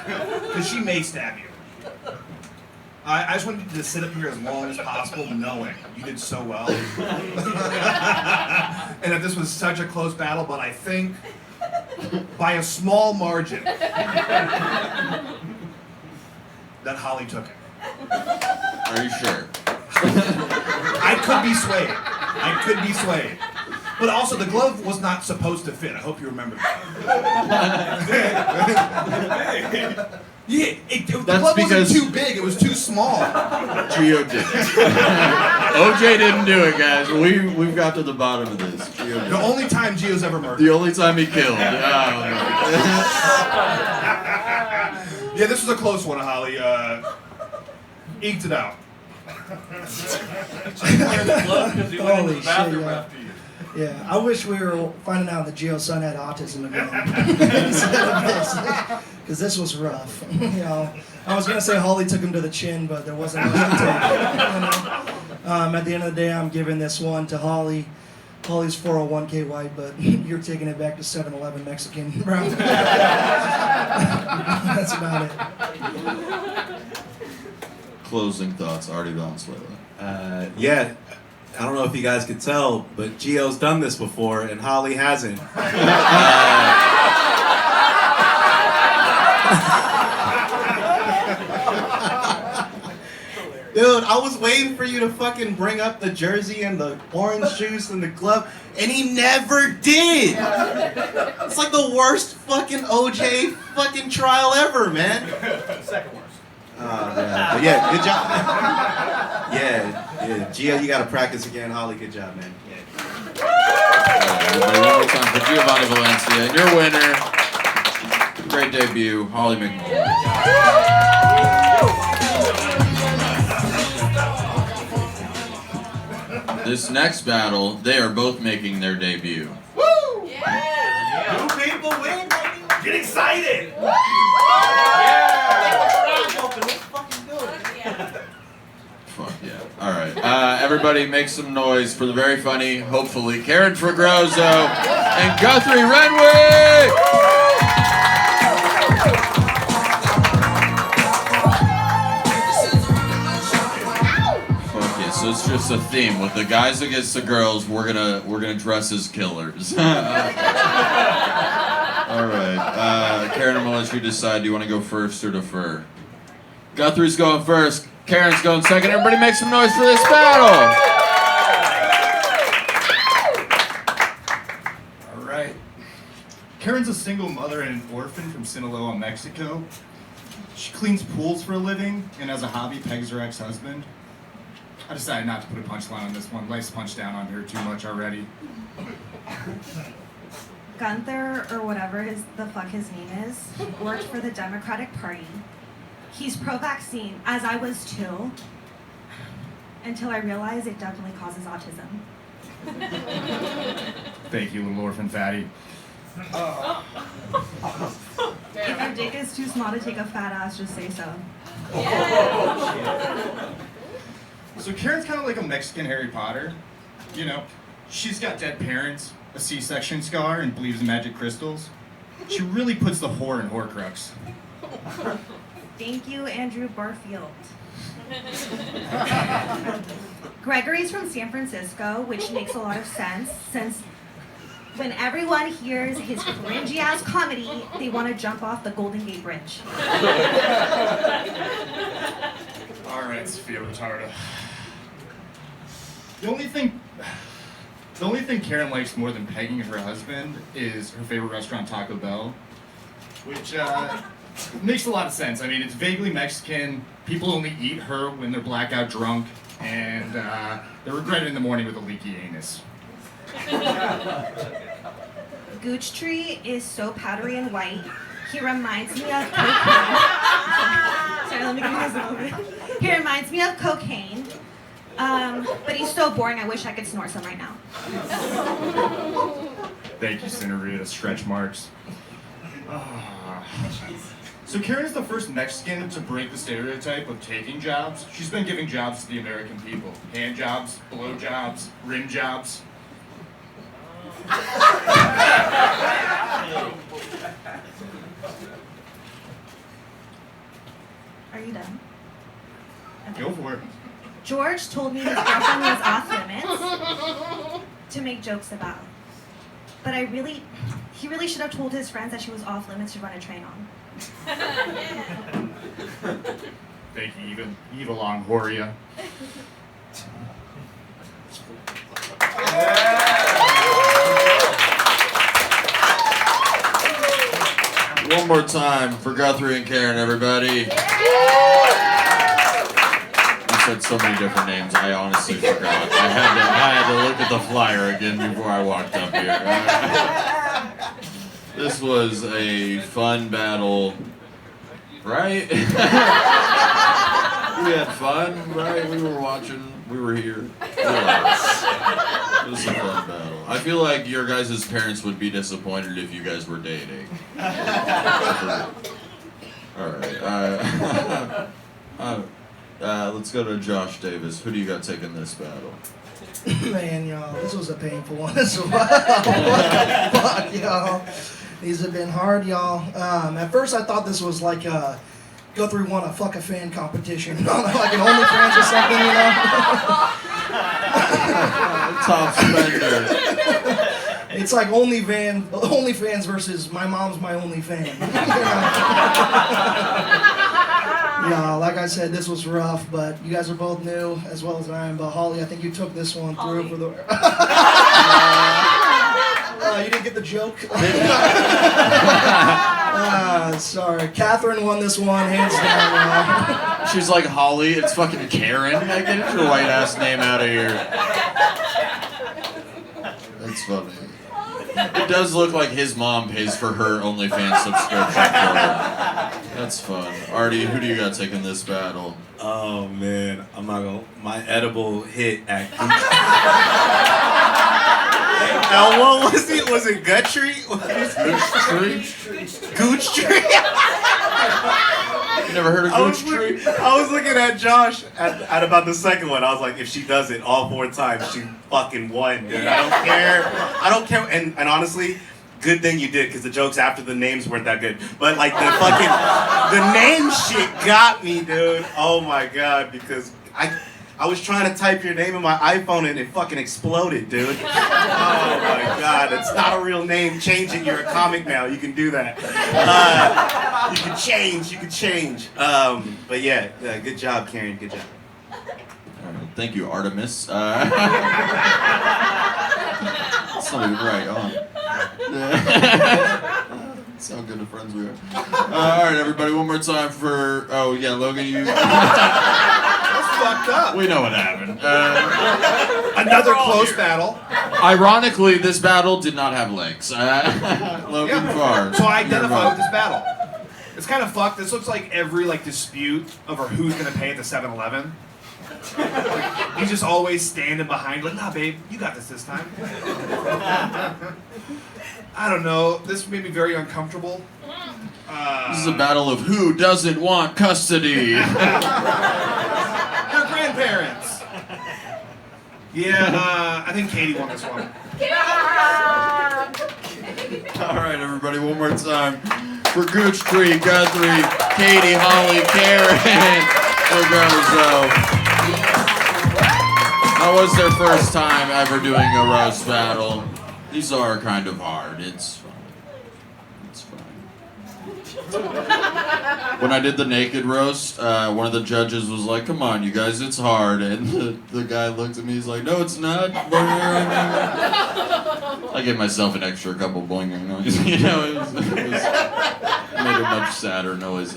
because she may stab you. I just wanted you to sit up here as long as possible, knowing you did so well. And that this was such a close battle, but I think by a small margin that Holly took it. Are you sure? I could be swayed. But also, the glove was not supposed to fit. I hope you remember that. Yeah, the glove wasn't too big, it was too small. Gio did it. OJ didn't do it, guys. We've got to the bottom of this. Gio did. The only time Gio's ever murdered. The only time he killed. Oh, yeah, this was a close one, Holly. Eked it out. Holy shit, yeah. Yeah, I wish we were finding out that Gio's son had autism again instead of this, because this was rough. You know, I was gonna say Holly took him to the chin, but there wasn't much to take. You know? At the end of the day, I'm giving this one to Holly. Holly's 401k white, but you're taking it back to 7-Eleven Mexican brown. That's about it. Closing thoughts, Artie Valenzuela. Yeah, I don't know if you guys could tell, but Gio's done this before and Holly hasn't. Dude, I was waiting for you to fucking bring up the jersey and the orange juice and the glove, and he never did. It's like the worst fucking OJ fucking trial ever, man. Second worst. But yeah, good job. Yeah, Gio, you gotta practice again. Holly, good job, man. Yeah. Everybody, one more time for Joevany Valencia, and your winner, great debut, Holly McMullen. This next battle, they are both making their debut. Woo! Yeah! New people win, baby. Get excited! Yeah! Fuck yeah. Alright. Everybody make some noise for the very funny, hopefully, Karen Fregozo and Guthrie Renwick! Fuck yeah, so it's just a theme. With the guys against the girls, we're gonna dress as killers. Alright. Karen, I'm gonna let you decide. Do you want to go first or defer? Guthrie's going first. Karen's going second. Everybody make some noise for this battle. All right. Karen's a single mother and an orphan from Sinaloa, Mexico. She cleans pools for a living and as a hobby pegs her ex-husband. I decided not to put a punchline on this one. Life's punched down on her too much already. Gunther, or whatever the fuck his name is, worked for the Democratic Party. He's pro-vaccine, as I was too, until I realized it definitely causes autism. Thank you, little orphan fatty. If your dick is too small to take a fat ass, just say so. So Karen's kind of like a Mexican Harry Potter. You know, she's got dead parents, a C-section scar, and believes in magic crystals. She really puts the whore in Horcrux. Thank you, Andrew Barfield. Gregory's from San Francisco, which makes a lot of sense, since when everyone hears his cringy-ass comedy, they want to jump off the Golden Gate Bridge. All right, Sophia Retarda. The only thing Karen likes more than pegging her husband is her favorite restaurant, Taco Bell, which makes a lot of sense. I mean, it's vaguely Mexican. People only eat her when they're blackout drunk, and they regret it in the morning with a leaky anus. Gooch Tree is so powdery and white. He reminds me of cocaine. Sorry, let me give this a moment. He reminds me of cocaine. But he's so boring, I wish I could snort some right now. Thank you, Senorita. Stretch marks. So Karen is the first Mexican to break the stereotype of taking jobs. She's been giving jobs to the American people. Hand jobs, blow jobs, rim jobs. Are you done? Okay. Go for it. George told me his girlfriend was off limits to make jokes about. But he really should have told his friends that she was off limits to run a train on. Thank you, Eva Longoria. One more time for Guthrie and Karen, everybody. You said so many different names, I honestly forgot. I had to look at the flyer again before I walked up here. This was a fun battle, right? We had fun, right? We were watching. We were here. Yes. It was a fun battle. I feel like your guys' parents would be disappointed if you guys were dating. All right. Let's go to Josh Davis. Who do you got taking this battle? Man, y'all, this was a painful one as well. Fuck, y'all. These have been hard, y'all. At first, I thought this was like Guthrie won a fuck a fan competition, like an OnlyFans or something, you know. Top spender. It's like OnlyFans versus my mom's my only fan. Yeah, like I said, this was rough, but you guys are both new as well as I am. But Holly, I think you took this one through for the. You didn't get the joke. Sorry, Catherine won this one hands down. She's like, Holly, it's fucking Karen. Get your white ass name out of here. That's funny. It does look like his mom pays for her OnlyFans subscription for her. That's fun. Artie, who do you got taking this battle? Oh man, I'm not gonna. My edible hit at Now what was it? Was it Guthrie? Gooch Tree? You never heard of Gooch Tree? I was looking at Josh at about the second one. I was like, if she does it all 4 times, she fucking won, dude. I don't care. And honestly, good thing you did, because the jokes after the names weren't that good. But like the name shit got me, dude. Oh my god, because I was trying to type your name in my iPhone and it fucking exploded, dude. Oh my god, it's not a real name. Change it. You're a comic now. You can do that. You can change. But yeah, good job, Karen. Good job. Thank you, Artemis. That's not even right, That's how good of friends we are. All right, everybody, one more time for... Oh, yeah, Logan, you... That's fucked up. We know what happened. Another close battle. Ironically, this battle did not have legs. Logan Farr. So I identify with this battle. It's kind of fucked. This looks like every dispute over who's gonna pay at the 7-Eleven. He's just always standing behind, like, nah, babe, you got this time. I don't know. This made me very uncomfortable. This is a battle of who doesn't want custody. Your grandparents. Yeah, I think Katie won this one. All right, everybody, one more time for Gooch Tree, Guthrie, Katie, Holly, Karen, Fregozo. That was their first time ever doing a roast battle. These are kind of hard. It's fun. It's fun. When I did the naked roast, one of the judges was like, "Come on, you guys, it's hard." And the guy looked at me, he's like, "No, it's not." I gave myself an extra couple blinging noises. You know, it made a much sadder noise.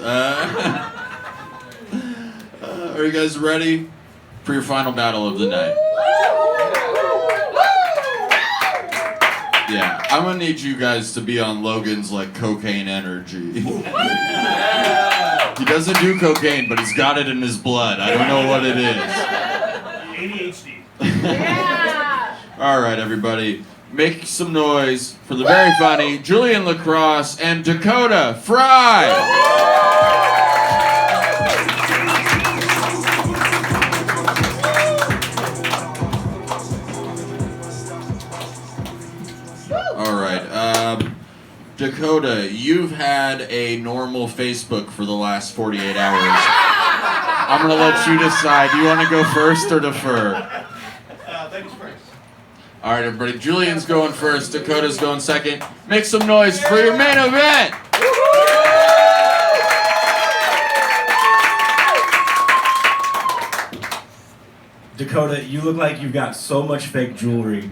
Are you guys ready for your final battle of the night? Yeah, I'm gonna need you guys to be on Logan's cocaine energy. He doesn't do cocaine, but he's got it in his blood. I don't know what it is. ADHD. All right, everybody, make some noise for the very funny Julien Lacrosse and Dakota Fry. All right, Dakota, you've had a normal Facebook for the last 48 hours. I'm gonna let you decide. Do you want to go first or defer? Ladies first. All right, everybody. Julian's going first. Dakota's going second. Make some noise for your main event. Dakota, you look like you've got so much fake jewelry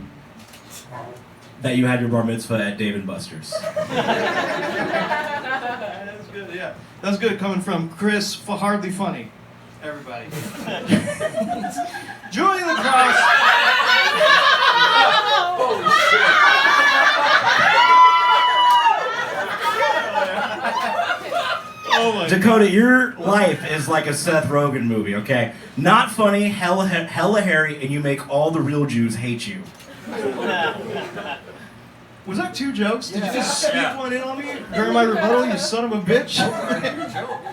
that you had your bar mitzvah at Dave & Buster's. That's good, yeah. That's good coming from Chris, hardly funny. Everybody. Julien Lacrosse. Holy shit. Oh my Dakota, your life is like a Seth Rogen movie, okay? Not funny, hella hairy, and you make all the real Jews hate you. Was that 2 jokes? Did you just sneak one in on me during my rebuttal, you son of a bitch?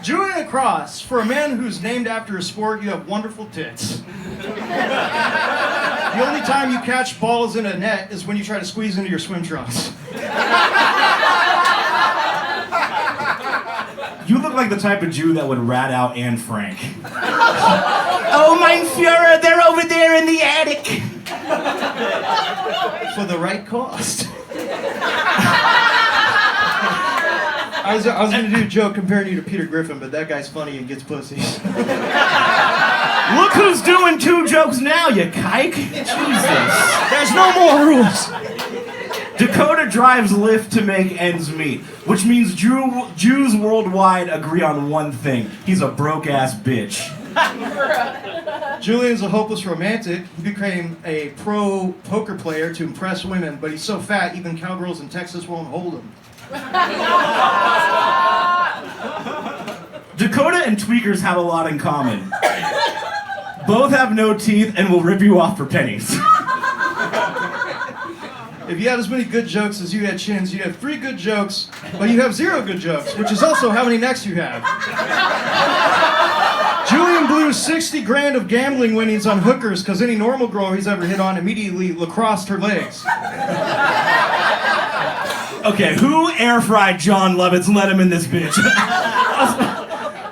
Julien Lacrosse, for a man who's named after a sport, you have wonderful tits. The only time you catch balls in a net is when you try to squeeze into your swim trunks. You look like the type of Jew that would rat out Anne Frank. Oh, mein Führer, they're over there in the attic. For the right cost. I was going to do a joke comparing you to Peter Griffin, but that guy's funny and gets pussies. Look who's doing 2 jokes now, you kike. Jesus. There's no more rules. Dakota drives Lyft to make ends meet, which means Jews worldwide agree on one thing. He's a broke-ass bitch. Julian's a hopeless romantic. He became a pro poker player to impress women, but he's so fat even cowgirls in Texas won't hold him. Dakota and tweakers have a lot in common. Both have no teeth and will rip you off for pennies. If you had as many good jokes as you had chins, you'd have 3 good jokes, but you have 0 good jokes, which is also how many necks you have. Julien blew 60 grand of gambling winnings on hookers because any normal girl he's ever hit on immediately lacrossed her legs. Okay, who air fried John Lovitz and let him in this bitch?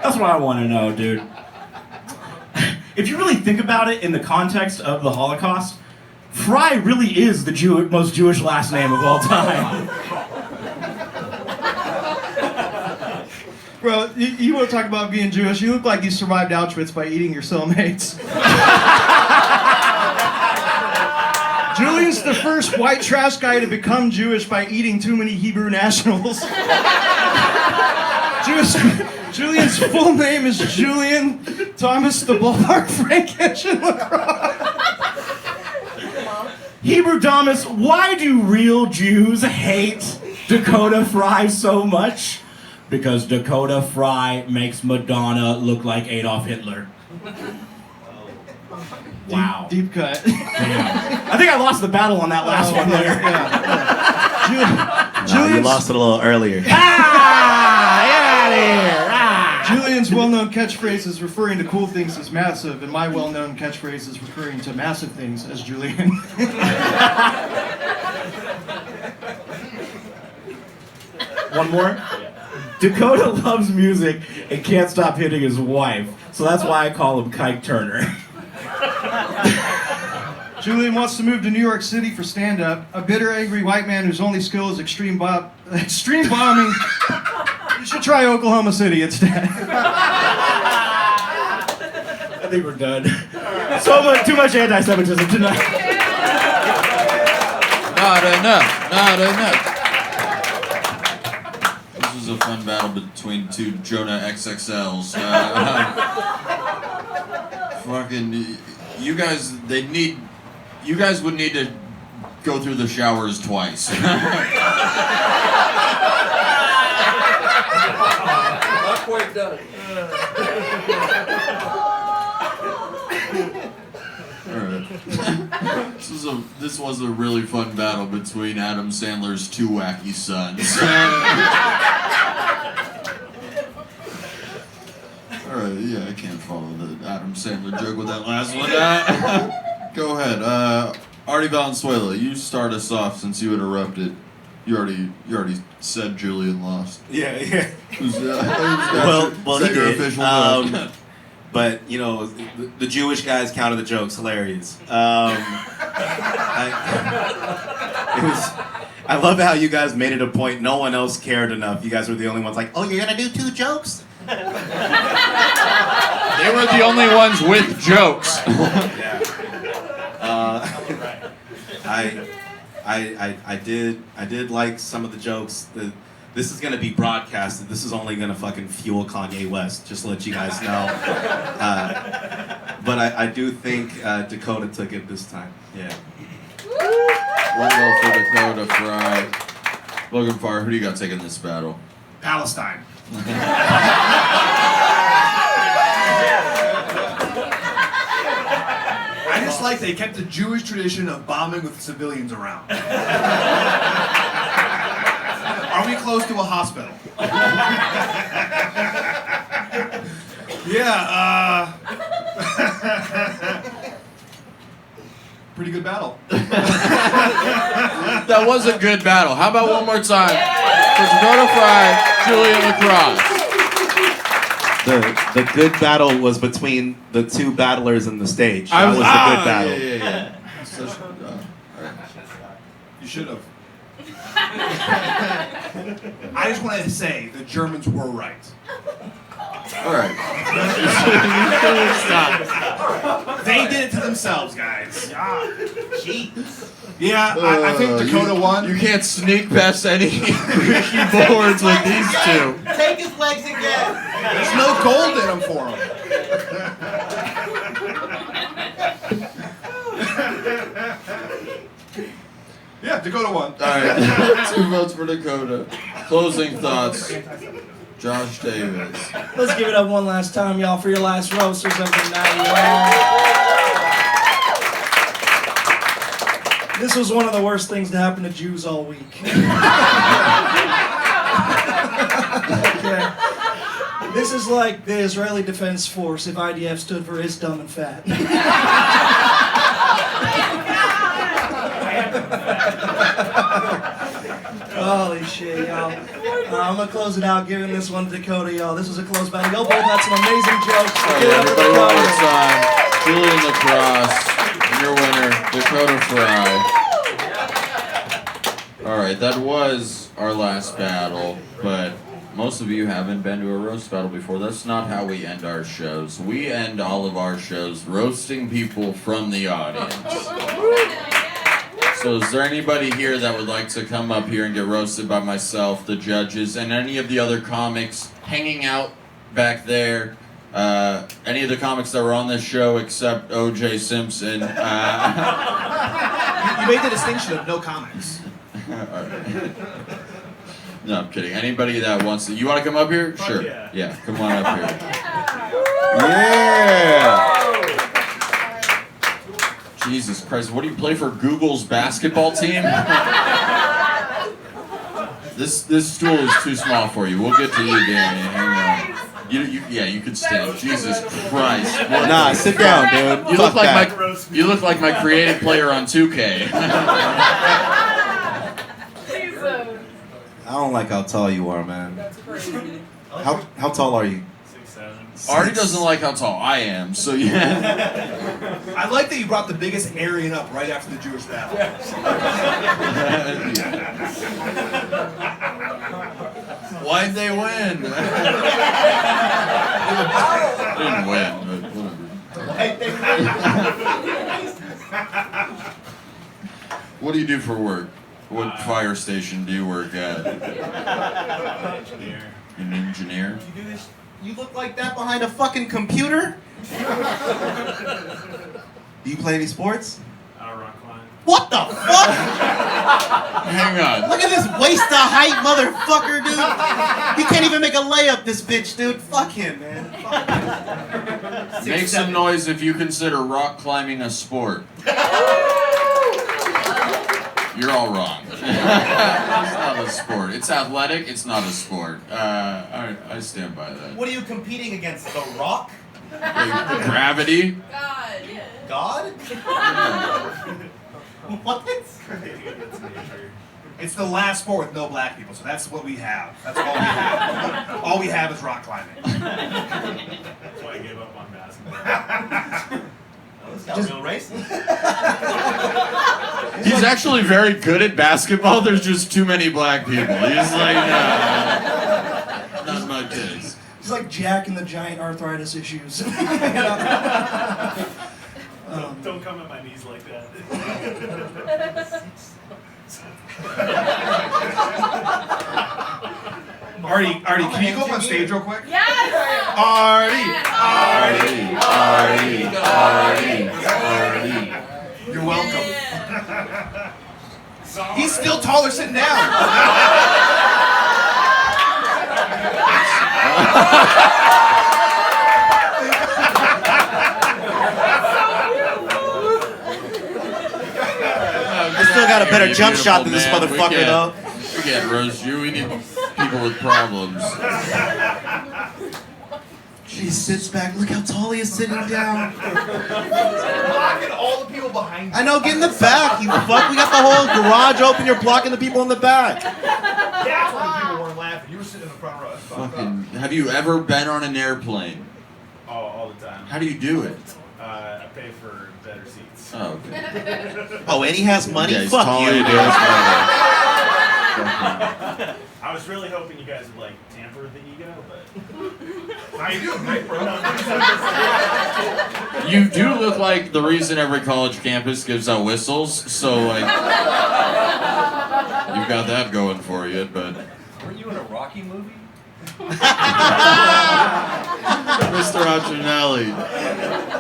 That's what I want to know, dude. If you really think about it in the context of the Holocaust, Fry really is the most Jewish last name of all time. Bro, you want to talk about being Jewish? You look like you survived Auschwitz by eating your cellmates. Julian's the first white trash guy to become Jewish by eating too many Hebrew nationals. Julian's full name is Julien Thomas the Ballpark Frankenstein Lacrosse. Hebrew Thomas, why do real Jews hate Dakota Fry so much? Because Dakota Fry makes Madonna look like Adolf Hitler. Wow. Deep cut. Damn. I think I lost the battle on that last one there. No, you lost it a little earlier. Get out of here. Julian's well-known catchphrase is referring to cool things as massive, and my well-known catchphrase is referring to massive things as Julien. One more? Dakota loves music and can't stop hitting his wife, so that's why I call him Kike Turner. Julien wants to move to New York City for stand-up. A bitter, angry white man whose only skill is extreme bombing. You should try Oklahoma City instead. I think we're done. Too much anti-Semitism tonight. Not enough. This was a fun battle between 2 Jonah XXLs. Fucking, you guys would need to go through the showers twice. Not quite done. Alright. This was a really fun battle between Adam Sandler's 2 wacky sons. Alright, yeah, I can't follow the Adam Sandler joke with that last one. Go ahead. Artie Valenzuela, you start us off since you interrupted. You already said Julien lost. Yeah. Who's Well, he your did. official vote? But you know, the Jewish guys counted the jokes. Hilarious. I love how you guys made it a point. No one else cared enough. You guys were the only ones like, oh, you're gonna do 2 jokes? They were the only ones with jokes. Yeah. I did like some of the jokes. This is gonna be broadcasted. This is only gonna fucking fuel Kanye West, just to let you guys know. But I do think Dakota took it this time. Yeah. One vote for Dakota Fry. Logan Farr, who do you got taking this battle? Palestine. I just like they kept the Jewish tradition of bombing with civilians around. Are we close to a hospital? Yeah, pretty good battle. That was a good battle. How about one more time for Dakota Fry, Julien Lacrosse? The good battle was between the two battlers in the stage. That was the good battle. Yeah. You should have. I just want to say the Germans were right. All right. Stop. They did it to themselves, guys. Yeah, I think Dakota won. You can't sneak past any boards with these two. Take his legs again. There's no gold in them for him. Yeah, Dakota won. All right. 2 votes for Dakota. Closing thoughts. Josh Davis. Let's give it up one last time, y'all, for your last roasters of the night, y'all. This was one of the worst things to happen to Jews all week. Okay. This is like the Israeli Defense Force if IDF stood for Is Dumb and Fat. Holy shit, y'all. I'm gonna close it out giving this one to Dakota, y'all. This was a close battle. Y'all both had some amazing jokes. All Give it right, up for everybody, one Dakota. more time. Julien Lacrosse, and your winner, Dakota Fry. All right, that was our last battle, but most of you haven't been to a roast battle before. That's not how we end our shows. We end all of our shows roasting people from the audience. So is there anybody here that would like to come up here and get roasted by myself, the judges, and any of the other comics hanging out back there? Any of the comics that were on this show except O.J. Simpson. You made the distinction of no comics. No, I'm kidding. Anybody that wants to... You want to come up here? Sure. Yeah, come on up here. Yeah! Jesus Christ, what do you play for Google's basketball team? This stool is too small for you. We'll get to you, Danny. Hang on. You could stand. Jesus Christ. Nah, sit down, dude. You look like my creative player on 2K. I don't like how tall you are, man. That's crazy. How tall are you? 6'7". Artie doesn't like how tall I am, so yeah. I like that you brought the biggest Aryan up right after the Jewish battle. Why'd they win? Didn't win, but whatever. What do you do for work? What fire station do you work at? Engineer. An engineer? You do this? You look like that behind a fucking computer? Do you play any sports? Rock climb. What the fuck? Hang on. Look at this waist to height motherfucker, dude. He can't even make a layup, this bitch, dude. Fuck him, man. Fuck him. Make some noise if you consider rock climbing a sport. You're all wrong. It's not a sport. It's athletic. It's not a sport. I stand by that. What are you competing against? The Rock? Gravity. God. God? What? It's the last sport with no black people, so that's what we have. That's all we have. All we have is rock climbing. That's why I gave up on basketball. This got real racist. He's actually very good at basketball. There's just too many black people. He's like, not my taste. It's like Jack and the giant arthritis issues. Don't come at my knees like that. Artie, can you go up on stage real quick? Yes! Artie. You're welcome. He's still taller sitting down. I still got a better jump shot than this motherfucker, though. We can't roast you. We need people with problems. He sits back. Look how tall he is sitting down. Blocking all the people behind you. I know, get in the back, you fuck. We got the whole garage open. You're blocking the people in the back. That's why the people weren't laughing. You were sitting in the front row. That's fucked up. Fucking, have you ever been on an airplane? Oh, all the time. How do you do it? I pay for better seats. Oh, okay. Oh, and he has money? Yeah, he's Fuck tall you. and he does I was really hoping you guys would like tamper the ego, but How you doing, mate, bro? You do look like the reason every college campus gives out whistles, so like you've got that going for you, but weren't you in a Rocky movie? Mr. Antonelli.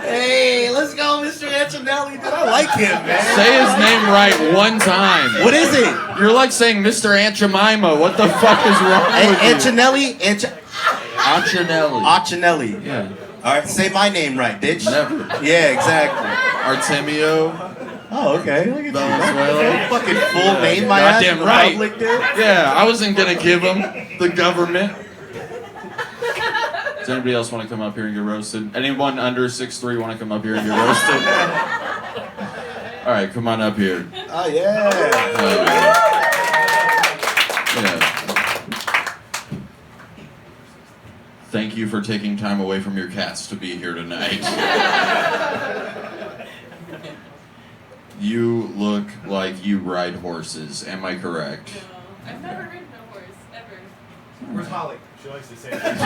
Hey, let's go, Mr. Antonelli. Dude, I like him, man. Say his name right one time. What is it? You're like saying Mr. Aunt Jemima. What the fuck is wrong with you? Antonelli? Antonelli. Antonelli. Yeah. All right, say my name right, bitch. Never. Yeah, exactly. Artemio. Oh, okay. Look at Valenzuela. you. Fucking full name, my ass. Goddamn in right. public, dude. Yeah, I wasn't gonna give him the government. Does anybody else want to come up here and get roasted? Anyone under 6'3" want to come up here and get roasted? All right, come on up here. Oh, yeah. Yeah. Thank you for taking time away from your cats to be here tonight. You look like you ride horses. Am I correct? I've never ridden a horse, ever. Where's Holly? She likes to say that.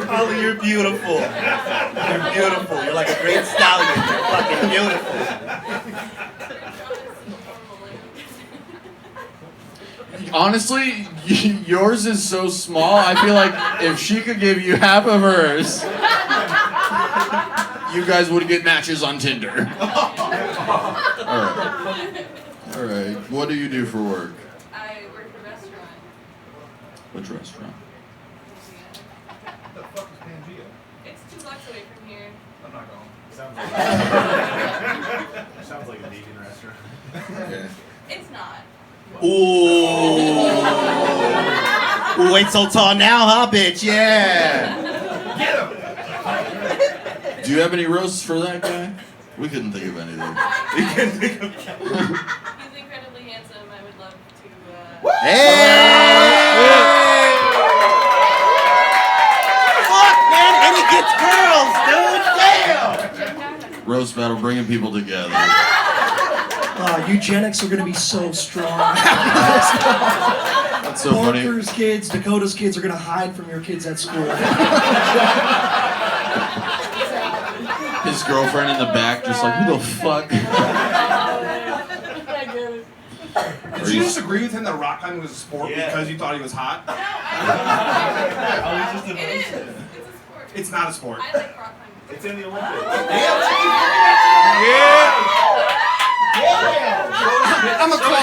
Holly, you're beautiful. You're beautiful. You're like a great stallion. You're fucking beautiful. Honestly, yours is so small, I feel like if she could give you half of hers, you guys would get matches on Tinder. All right. What do you do for work? I work at a restaurant. Which restaurant? What the fuck is Pangea? It's 2 blocks away from here. I'm not going. Sounds like a vegan restaurant. Yeah. It's not. Ooh, ain't so tall now, huh, bitch? Yeah. Get him! Do you have any roasts for that guy? We couldn't think of anything. He's incredibly handsome. I would love to. Hey! Fuck, man, and he gets girls, dude. Damn. Roast battle, bringing people together. Eugenics are going to be so strong. That's so funny. Parker's kids, Dakota's kids are going to hide from your kids at school. His girlfriend in the back, just like, who the fuck? Did you disagree with him that rock climbing was a sport because you thought he was hot? It is. It's a sport. It's not a sport. I like rock climbing. It's in the Olympics. I'm a call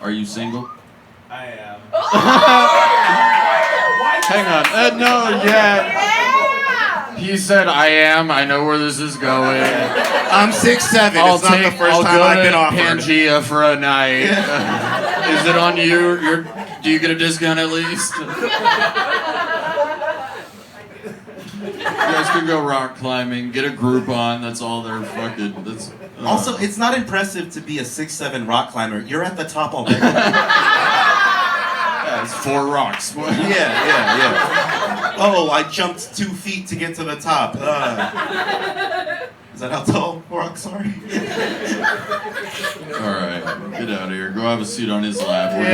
Are you single? I am. Hang on. No, yeah. He said, I am. I know where this is going. I'm 6'7". It's not the first time I've been offered. Pangea for a night. Is it on you? Do you get a discount at least? You guys can go rock climbing, get a Groupon. That's all they're fucking. That's. Also, it's not impressive to be a 6'7" rock climber. You're at the top already. Yeah, it's 4 rocks. Yeah. Oh, I jumped 2 feet to get to the top. Is that how tall rocks are? All right, get out of here. Go have a seat on his lap. We're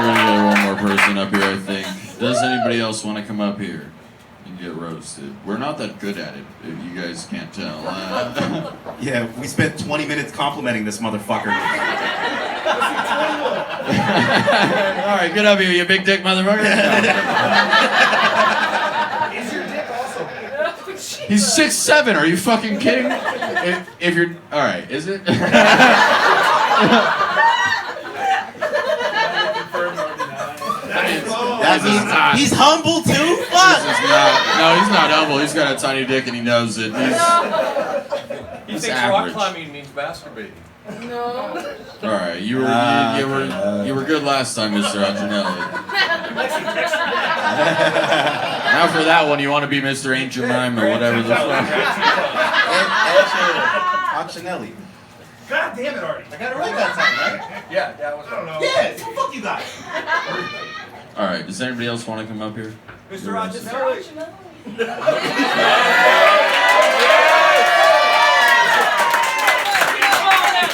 gonna get one more person up here, I think. Does anybody else want to come up here and get roasted? We're not that good at it, if you guys can't tell. Yeah, we spent 20 minutes complimenting this motherfucker. All right, good up you big dick motherfucker. Is your dick also? He's 6'7". Are you fucking kidding? If you're all right, is it? He's humble too? Fuck! No, he's not humble. He's got a tiny dick and he knows it. He He's thinks average. rock climbing means masturbating. No. All right, you were good last time, Mr. Antonelli. Now for that one, you want to be Mr. Ain't Jemima or whatever the fuck. Antonelli. God damn it, Artie. I got it right that time, right? Yeah, that was. I don't know. Yeah, so fuck you guys. All right, does anybody else want to come up here? Mr. Rochester. You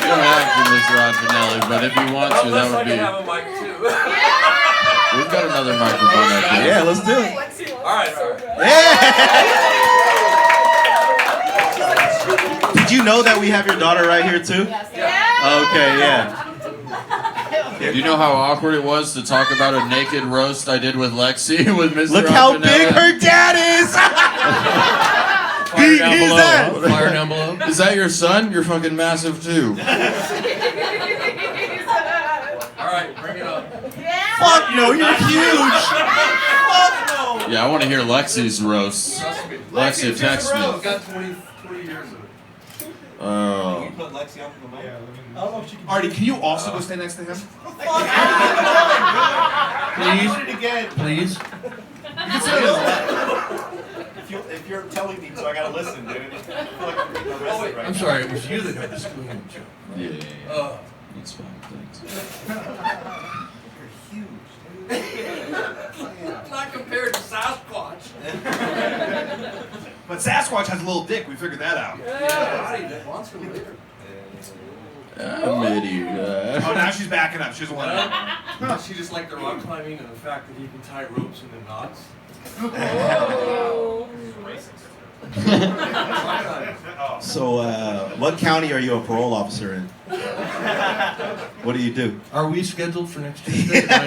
don't have to, Mr. Antonelli, but if you want to, that would be. have a mic too. We've got another microphone up here. Yeah, let's do it. Alright. Yeah! Did you know that we have your daughter right here too? Okay, yeah. Do you know how awkward it was to talk about a naked roast I did with Lexi with Mr. Look how Antonelli? big her dad is! Fire down He's below. that. Fire down below. Is that your son? You're fucking massive too. Alright, bring it up. Fuck no, you're huge! Fuck no! Yeah, I want to hear Lexi's roast. Lexi, text me. I've got 20 years of it. Oh. Put Lexi up in the mic. Artie, can you also go stand next to him? Please? Please? If you're telling me, so I gotta listen, dude. I feel like I'm being arrested right I'm sorry, it was you that had the spoon, Joe. Yeah. That's fine, thanks. You're huge, Not compared to Sasquatch. But Sasquatch has a little dick. We figured that out. Yeah, Artie, that wants her later. I'm idiot. Oh, now she's backing up. She doesn't want to. She just liked the rock climbing and the fact that he can tie ropes in the knots. So, what county are you a parole officer in? What do you do? Are we scheduled for next Tuesday? Thought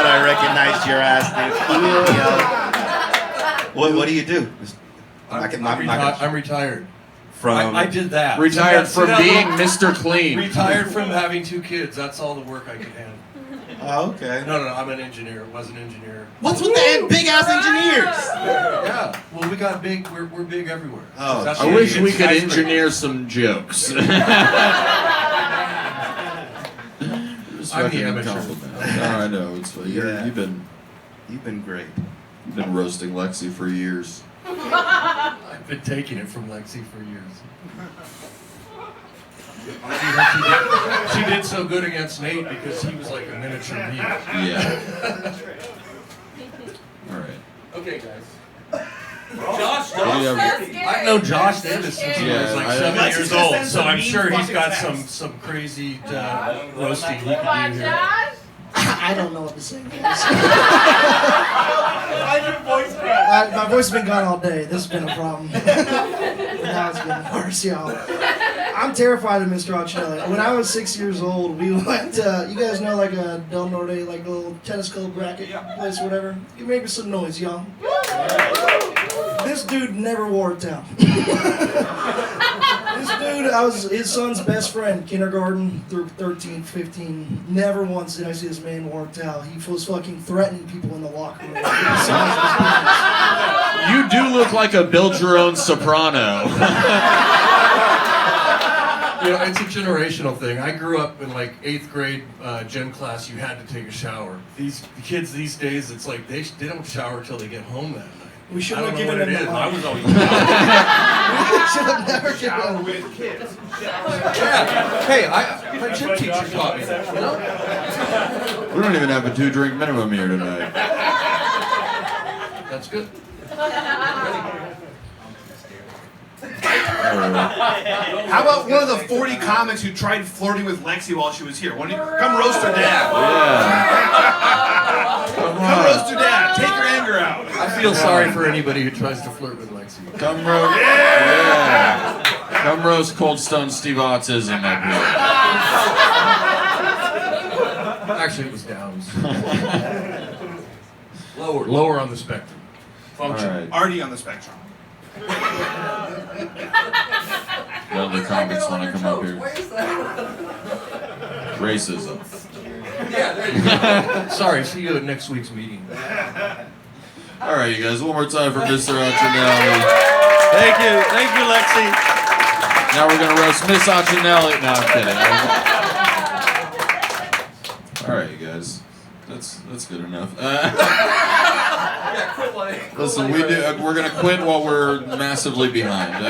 I recognized your ass, dude. What do you do? I'm retired. From I did that. Retired from being Mr. Clean. Retired from having 2 kids. That's all the work I could handle. Oh, okay. No, I'm an engineer. Was an engineer. What's with the big ass engineers? Yeah. Well, we got big. We're big everywhere. Oh, That's I what wish it we is. could engineer some jokes. I'm the amateur. No, I know. It's fine. Yeah. You've been great. You've been roasting Lexi for years. I've been taking it from Lexi for years. She did so good against Nate because he was like a miniature me. Yeah. All right. Okay, guys. Josh, What do you have? I've known Josh Davis since he was Yeah, like I- 7 years old, so I'm mean sure he's fucking got facts. some crazy roasting he can Come on, do here. Josh. I don't know what to say, guys. How's your voice crack? My voice has been gone all day. This has been a problem. But now it's getting worse, y'all. I'm terrified of Mr. Antonelli. When I was 6 years old, we went to, you guys know, like a Del Norte, like a little tennis club bracket place or whatever? You make some noise, y'all. This dude never wore it down. This dude, I was his son's best friend, kindergarten through 13, 15. Never once did I see this man wore a towel. He was fucking threatening people in the locker room. You do look like a build-your-own soprano. You know, it's a generational thing. I grew up in like 8th grade gym class. You had to take a shower. These kids these days, it's like they don't shower till they get home that night. We should I have don't know given what him it the is. I line. was always We should have never given him With kids. yeah. Hey, my gym teacher taught me that. You know? We don't even have a 2-drink minimum here tonight. That's good. How about one of the 40 comics who tried flirting with Lexi while she was here? Come roast her dad. Come roast her dad. Take her anger out. I feel sorry for anybody who tries to flirt with Lexi. Come roast. Yeah. Come roast Cold Stone Steve Autism up here. Actually, it was Downs. Lower on the spectrum. Function. All right. Artie on the spectrum. None of the comics want to come up here. Racism. Yeah, there you go. Sorry, see you at next week's meeting. All right, you guys, one more time for Mr. Ochinelli. Thank you, Lexi. Now we're gonna roast Miss Ochinelli. No, I'm kidding. All right, you guys, that's good enough. Listen, we're gonna quit while we're massively behind.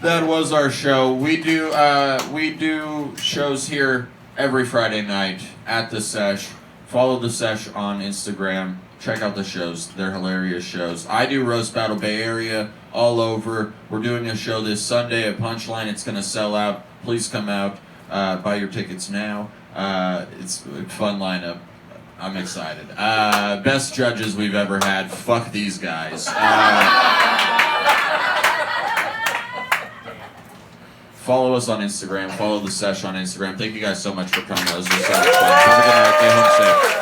That was our show. We do shows here every Friday night at the Sesh. Follow the Sesh on Instagram. Check out the shows. They're hilarious shows. I do Roast Battle Bay Area all over. We're doing a show this Sunday at Punchline. It's going to sell out. Please come out. Buy your tickets now. It's a fun lineup. I'm excited. Best judges we've ever had. Fuck these guys. Follow us on Instagram. Follow the Sesh on Instagram. Thank you guys so much for coming. This was so much fun. Have a good night. Stay home safe.